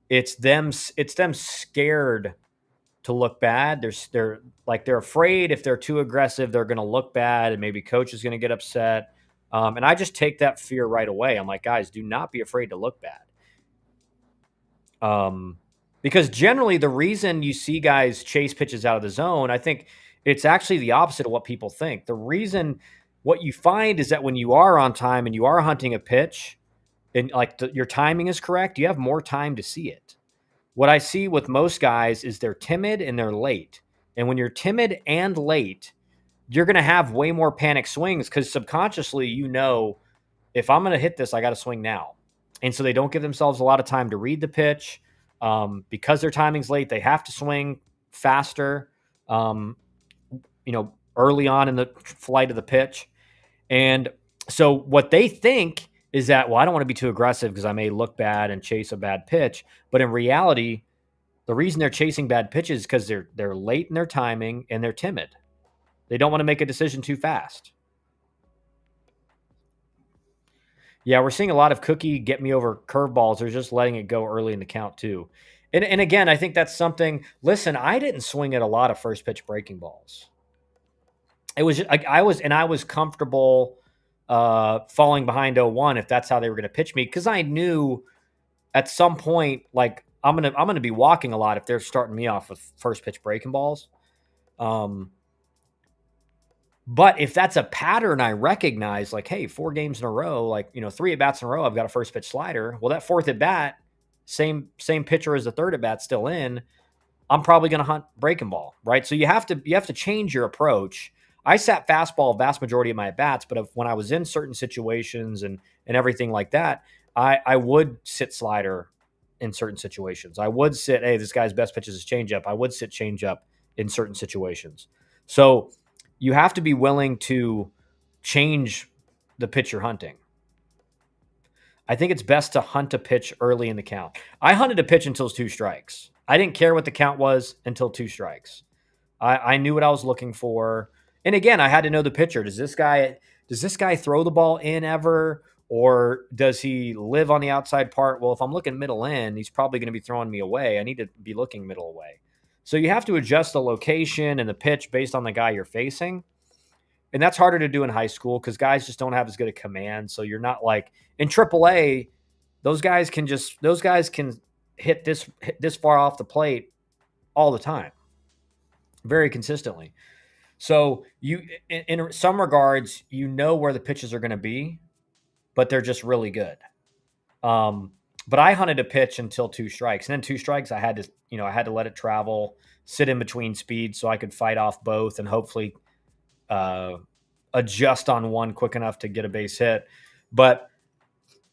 A: it's them scared to look bad. They're afraid if they're too aggressive, they're going to look bad and maybe coach is going to get upset. And I just take that fear right away. I'm like, guys, do not be afraid to look bad. Because generally the reason you see guys chase pitches out of the zone, I think it's actually the opposite of what people think. The reason what you find is that when you are on time and you are hunting a pitch and your timing is correct, you have more time to see it. What I see with most guys is they're timid and they're late. And when you're timid and late, you're going to have way more panic swings because subconsciously, if I'm going to hit this, I got to swing now. And so they don't give themselves a lot of time to read the pitch. Because their timing's late, they have to swing faster, early on in the flight of the pitch. And so what they think is that, I don't want to be too aggressive because I may look bad and chase a bad pitch. But in reality, the reason they're chasing bad pitches is because they're late in their timing and they're timid. They don't want to make a decision too fast. Yeah, we're seeing a lot of cookie get me over curveballs. They're just letting it go early in the count too. And again, I think that's something. Listen, I didn't swing at a lot of first pitch breaking balls. It was I was comfortable falling behind 0-1 if that's how they were going to pitch me because I knew at some point like I'm gonna be walking a lot if they're starting me off with first pitch breaking balls. But if that's a pattern I recognize, like, hey, 4 games in a row, 3 at bats in a row, I've got a first pitch slider. Well, that 4th at bat, same pitcher as the 3rd at bat still in, I'm probably going to hunt breaking ball, right? So you have to change your approach. I sat fastball vast majority of my at bats, but when I was in certain situations and everything like that, I would sit slider in certain situations. I would sit, hey, this guy's best pitch is changeup. I would sit changeup in certain situations. So you have to be willing to change the pitch you're hunting. I think it's best to hunt a pitch early in the count. I hunted a pitch until 2 strikes. I didn't care what the count was until 2 strikes. I knew what I was looking for. And again, I had to know the pitcher. Does this guy throw the ball in ever? Or does he live on the outside part? Well, if I'm looking middle in, he's probably going to be throwing me away. I need to be looking middle away. So you have to adjust the location and the pitch based on the guy you're facing. And that's harder to do in high school because guys just don't have as good a command. So you're not like in AAA, those guys can hit this far off the plate all the time, very consistently. So in some regards, you know where the pitches are going to be, but they're just really good. Um, but I hunted a pitch until two strikes, and then two strikes, I had to let it travel, sit in between speeds so I could fight off both, and hopefully uh, adjust on one quick enough to get a base hit. But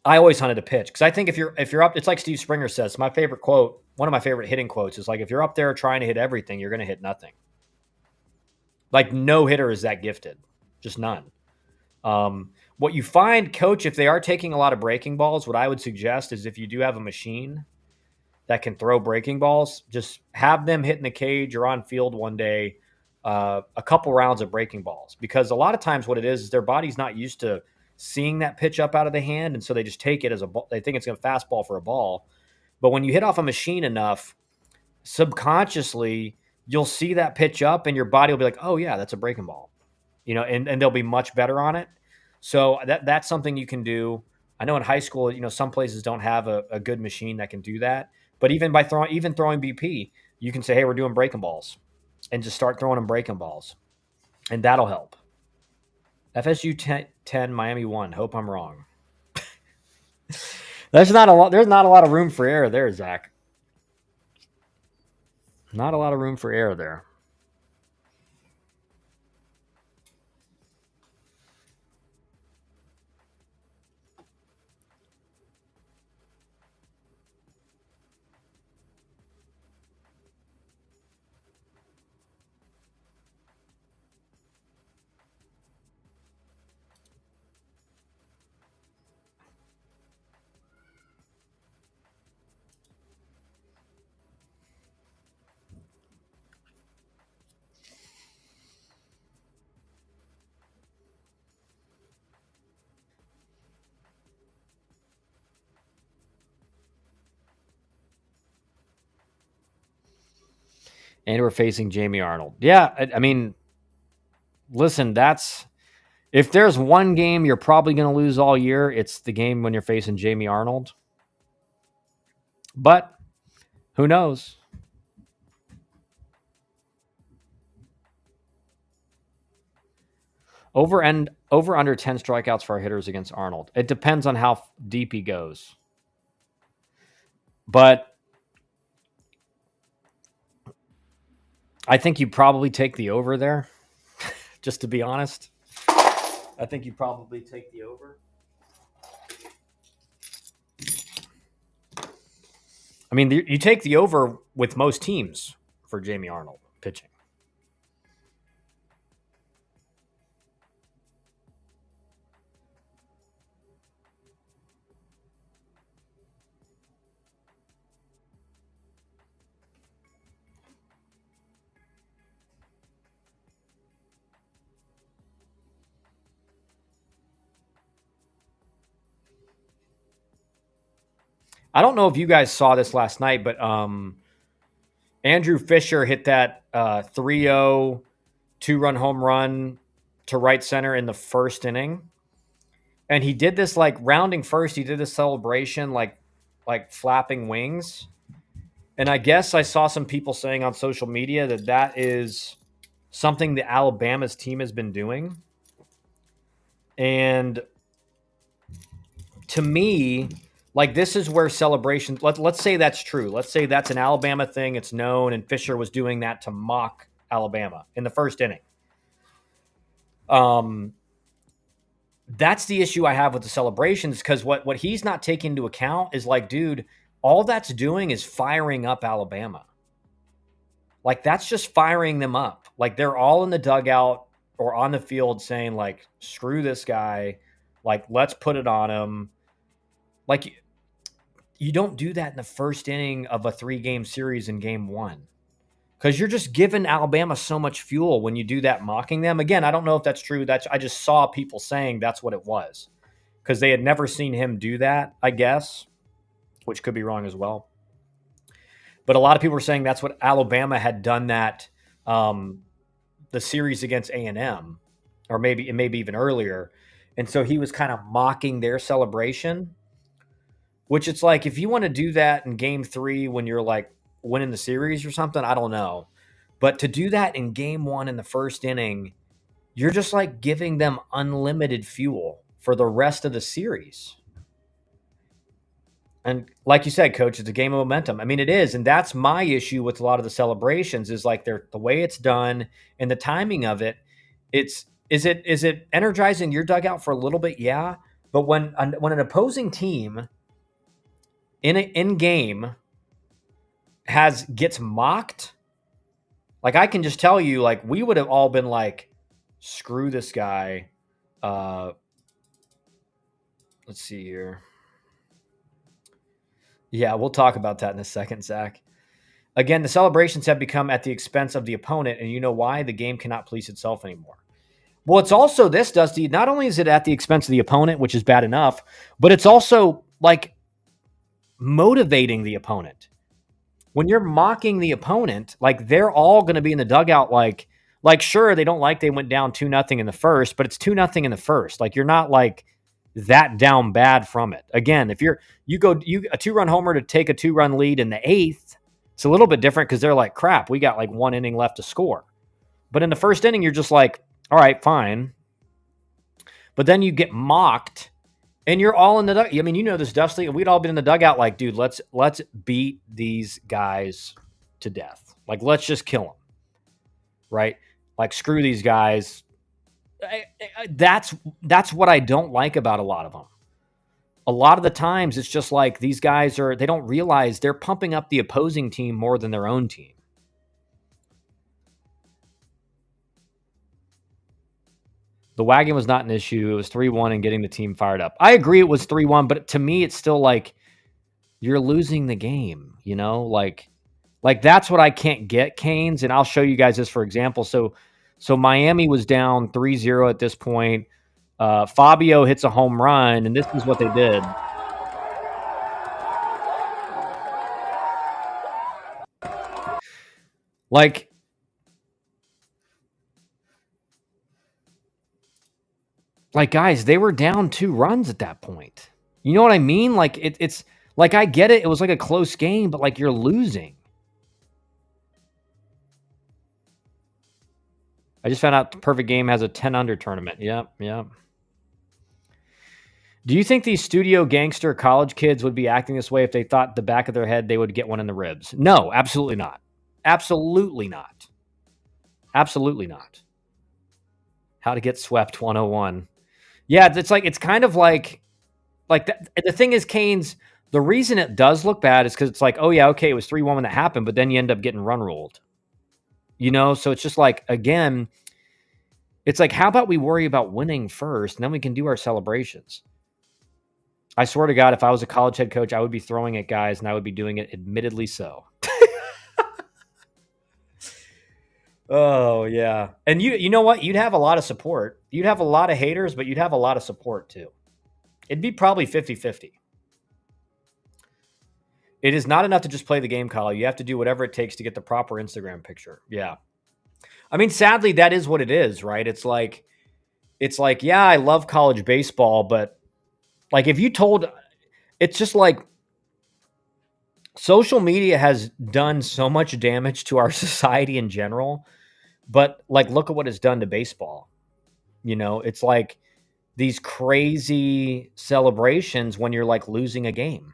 A: I always hunted a pitch because I think if you're up, it's like Steve Springer says. My favorite quote, one of my favorite hitting quotes, is like if you're up there trying to hit everything, you're going to hit nothing. Like no hitter is that gifted, just none. What you find, coach, if they are taking a lot of breaking balls, what I would suggest is if you do have a machine that can throw breaking balls, just have them hit in the cage or on field one day, a couple rounds of breaking balls. Because a lot of times what it is their body's not used to seeing that pitch up out of the hand, and so they just take it as a ball. They think it's a fastball for a ball. But when you hit off a machine enough, subconsciously, you'll see that pitch up and your body will be like, oh, yeah, that's a breaking ball, and they'll be much better on it. So that's something you can do. I know in high school, some places don't have a good machine that can do that. But even by throwing BP, you can say, hey, we're doing breaking balls and just start throwing them breaking balls. And that'll help. FSU 10, Miami 1. Hope I'm wrong. There's not a lot of room for error there, Zach. Not a lot of room for error there. And we're facing Jamie Arnold. Yeah, I mean, listen, if there's one game you're probably going to lose all year, it's the game when you're facing Jamie Arnold. But who knows? Over under 10 strikeouts for our hitters against Arnold. It depends on how deep he goes. But I think you probably take the over there, just to be honest. I think you probably take the over. I mean, you take the over with most teams for Jamie Arnold pitching. I don't know if you guys saw this last night, but Andrew Fisher hit that 3-0 two-run home run to right center in the first inning. And he did this like rounding first. He did this celebration like flapping wings. And I guess I saw some people saying on social media that is something that Alabama's team has been doing. And to me, like this is where celebrations, let's say that's true. Let's say that's an Alabama thing. It's known. And Fisher was doing that to mock Alabama in the first inning. That's the issue I have with the celebrations because what he's not taking into account is like, dude, all that's doing is firing up Alabama. Like that's just firing them up. Like they're all in the dugout or on the field saying like, screw this guy. Like, let's put it on him. Like you don't do that in the first inning of a 3-game series in game one. because you're just giving Alabama so much fuel when you do that, mocking them. Again, I don't know if that's true. I just saw people saying that's what it was because they had never seen him do that, I guess, which could be wrong as well. But a lot of people were saying that's what Alabama had done that the series against A&M, or maybe even earlier. And so he was kind of mocking their celebration, which it's like, if you want to do that in game 3 when you're like winning the series or something, I don't know. But to do that in game 1 in the first inning, you're just like giving them unlimited fuel for the rest of the series. And like you said, coach, it's a game of momentum. I mean, it is. And that's my issue with a lot of the celebrations is like the way it's done and the timing of it. Is it energizing your dugout for a little bit? Yeah. But when an opposing team in game gets mocked, like I can just tell you, like we would have all been like, screw this guy. Let's see here. Yeah, we'll talk about that in a second, Zach. Again, the celebrations have become at the expense of the opponent, and you know why? The game cannot police itself anymore. Well, it's also this, Dusty. Not only is it at the expense of the opponent, which is bad enough, but it's also like motivating the opponent. When you're mocking the opponent, like they're all going to be in the dugout, like sure, they don't like they went down 2-0 in the first, but it's 2-0 in the first. Like you're not like that down bad from it. Again, if you a 2-run homer to take a 2-run lead in the 8th, it's a little bit different because they're like, crap, we got like 1 inning left to score. But in the first inning, you're just like, all right, fine. But then you get mocked and you're all in the dugout. I mean, you know this, Dusty, and we'd all been in the dugout like, dude, let's beat these guys to death. Like, let's just kill them, right? Like, screw these guys. That's what I don't like about a lot of them. A lot of the times it's just like these guys they don't realize they're pumping up the opposing team more than their own team. The wagon was not an issue. It was 3-1 and getting the team fired up. I agree it was 3-1, but to me, it's still like you're losing the game, you know? Like that's what I can't get, Canes, and I'll show you guys this for example. So Miami was down 3-0 at this point. Fabio hits a home run, and this is what they did. Like guys, they were down 2 runs at that point. You know what I mean? Like it's like I get it. It was like a close game, but like you're losing. I just found out the Perfect Game has a 10 under tournament. Yep. Do you think these studio gangster college kids would be acting this way if they thought the back of their head they would get one in the ribs? No, absolutely not. Absolutely not. Absolutely not. How to get swept 101. Yeah, it's kind of like that. The thing is, Canes, the reason it does look bad is because it's like, oh yeah, okay, it was 3-1 when that happened, but then you end up getting run ruled. You know, so it's just like, again, it's like, how about we worry about winning first, and then we can do our celebrations. I swear to God, if I was a college head coach, I would be throwing at guys, and I would be doing it admittedly so. Oh, yeah. And you know what? You'd have a lot of support. You'd have a lot of haters, but you'd have a lot of support too. It'd be probably 50-50. It is not enough to just play the game, Kyle. You have to do whatever it takes to get the proper Instagram picture. Yeah. I mean, sadly, that is what it is, right? It's like, yeah, I love college baseball, but like if you told, it's just like social media has done so much damage to our society in general, but like, look at what it's done to baseball. You know, it's like these crazy celebrations when you're like losing a game.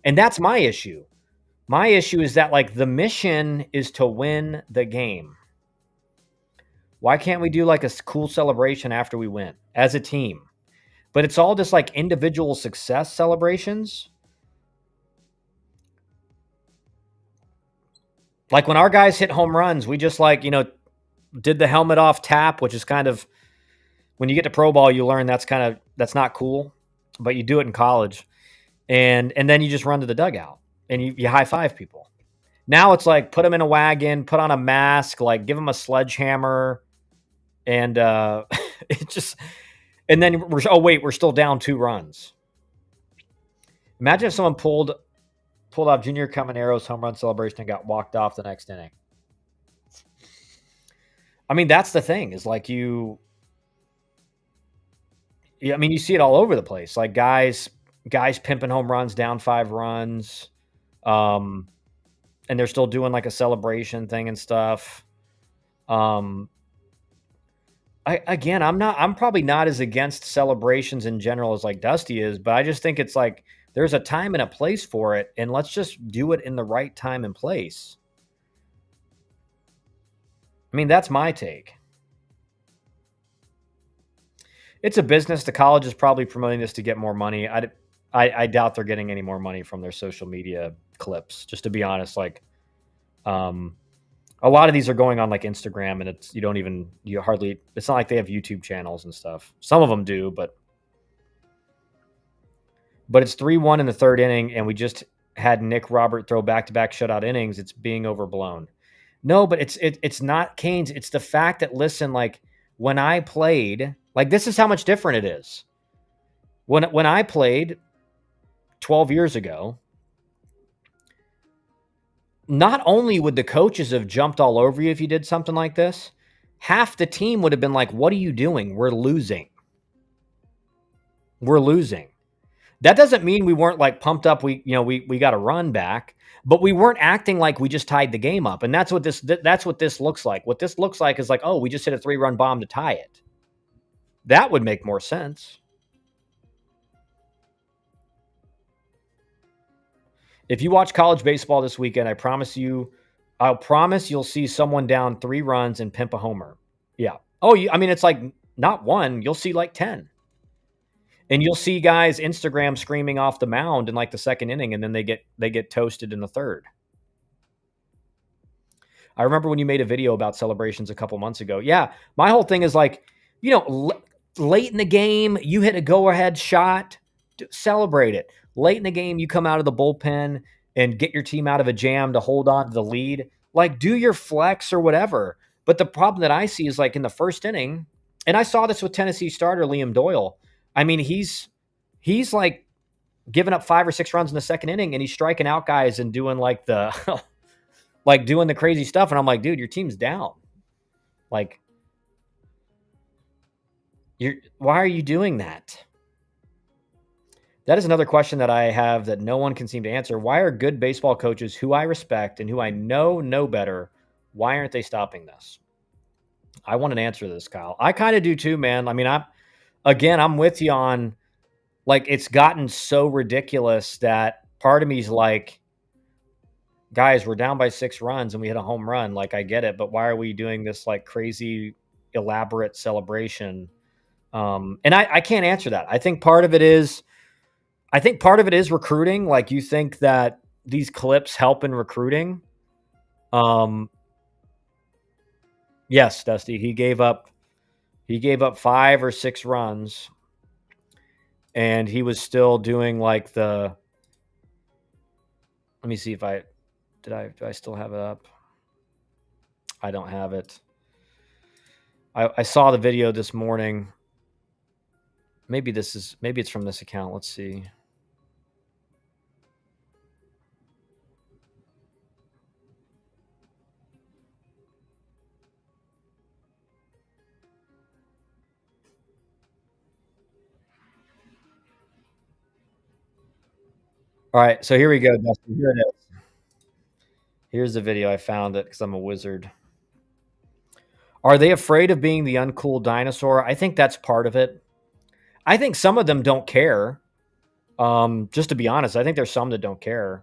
A: And that's my issue. My issue is that like the mission is to win the game. Why can't we do like a cool celebration after we win as a team? But it's all just like individual success celebrations. Like when our guys hit home runs, we just like, you know, did the helmet off tap, which is kind of, when you get to pro ball, you learn that's not cool, but you do it in college. And then you just run to the dugout and you high five people. Now it's like put him in a wagon, put on a mask, like give him a sledgehammer, and it just. And then we're still down 2 runs. Imagine if someone pulled off Junior Camanero's home run celebration and got walked off the next inning. I mean, that's the thing is like you see it all over the place. Like guys pimping home runs down 5 runs. And they're still doing like a celebration thing and stuff. I'm probably not as against celebrations in general as like Dusty is, but I just think it's like there's a time and a place for it, and let's just do it in the right time and place. I mean, that's my take. It's a business. The college is probably promoting this to get more money. I doubt they're getting any more money from their social media clips, just to be honest. Like, a lot of these are going on like Instagram, and it's not like they have YouTube channels and stuff. Some of them do, but it's 3-1 in the 3rd inning, and we just had Nick Robert throw back-to-back shutout innings. It's being overblown. No, but it's not Canes. It's the fact that, listen, like when I played, like this is how much different it is. When I played 12 years ago, not only would the coaches have jumped all over you if you did something like this, half the team would have been like, what are you doing? We're losing. That doesn't mean we weren't like pumped up. We got a run back, but we weren't acting like we just tied the game up. And that's what this looks like. What this looks like is like, oh, we just hit a 3-run bomb to tie it. That would make more sense. If you watch college baseball this weekend, I'll promise you'll see someone down 3 runs and pimp a homer. Yeah. Oh, it's like not one. You'll see like 10. And you'll see guys Instagram screaming off the mound in like the 2nd inning, and then they get toasted in the 3rd. I remember when you made a video about celebrations a couple months ago. Yeah, my whole thing is like, late in the game, you hit a go-ahead shot, celebrate it. Late in the game, you come out of the bullpen and get your team out of a jam to hold on to the lead. Like, do your flex or whatever. But the problem that I see is like in the 1st inning, and I saw this with Tennessee starter Liam Doyle. I mean, he's like giving up 5 or 6 runs in the 2nd inning, and he's striking out guys and doing like the like doing the crazy stuff. And I'm like, dude, your team's down. Like, why are you doing that? That is another question that I have that no one can seem to answer. Why are good baseball coaches who I respect and who I know better, why aren't they stopping this? I want an answer to this, Kyle. I kind of do too, man. I mean, I'm with you on, like, it's gotten so ridiculous that part of me is like, guys, we're down by 6 runs and we hit a home run. Like, I get it, but why are we doing this like crazy, elaborate celebration? And I can't answer that. I think part of it is recruiting. Like, you think that these clips help in recruiting? Yes, Dusty. He gave up 5 or 6 runs, and he was still doing like the. Let me see if do I still have it up? I don't have it. I saw the video this morning. Maybe it's from this account. Let's see. All right, so here we go, Dustin. Here it is. Here's the video. I found it because I'm a wizard. Are they afraid of being the uncool dinosaur? I think that's part of it. I think some of them don't care. Just to be honest, I think there's some that don't care.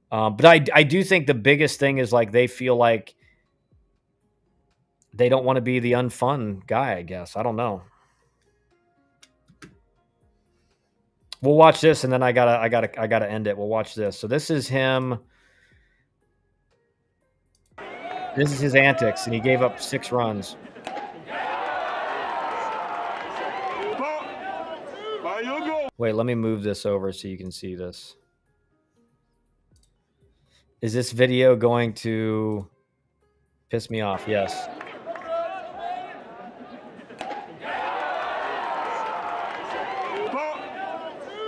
A: But I do think the biggest thing is like they feel like they don't want to be the unfun guy, I guess. I don't know. We'll watch this, and then I gotta end it. We'll watch this. So this is him. This is his antics, and he gave up 6 runs. Wait, let me move this over so you can see this. Is this video going to piss me off? Yes.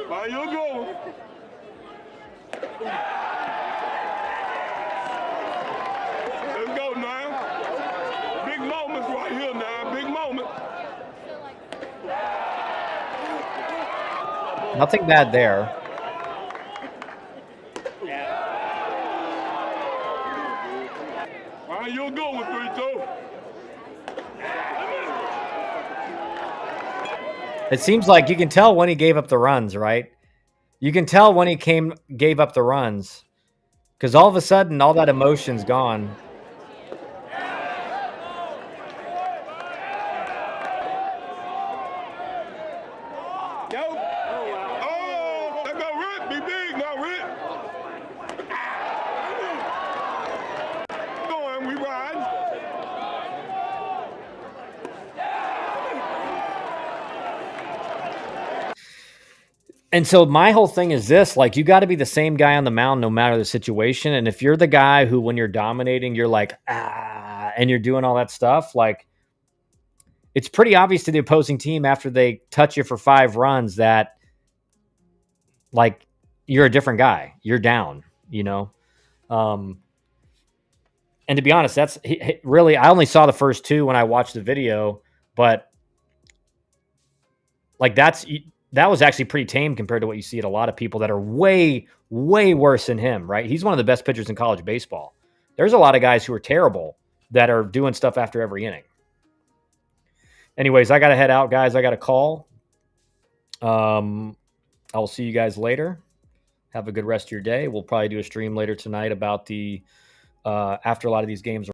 D: Where you go? Let's go now. Big moments right here now. Big moment.
A: Nothing bad there.
D: Where you go with 3-2?
A: It seems like you can tell when he gave up the runs, right? You can tell when he gave up the runs, because all of a sudden, all that emotion's gone.
D: Oh, that got Rick. Be big now, Rick. Going, we ride.
A: And so my whole thing is this, like, you got to be the same guy on the mound no matter the situation. And if you're the guy who, when you're dominating, you're like, and you're doing all that stuff, like, it's pretty obvious to the opposing team after they touch you for 5 runs that, like, you're a different guy. You're down, you know? And to be honest, that's really, I only saw the first 2 when I watched the video, but like that was actually pretty tame compared to what you see at a lot of people that are way, way worse than him, right? He's one of the best pitchers in college baseball. There's a lot of guys who are terrible that are doing stuff after every inning. Anyways, I got to head out, guys. I got a call. I'll see you guys later. Have a good rest of your day. We'll probably do a stream later tonight about the after a lot of these games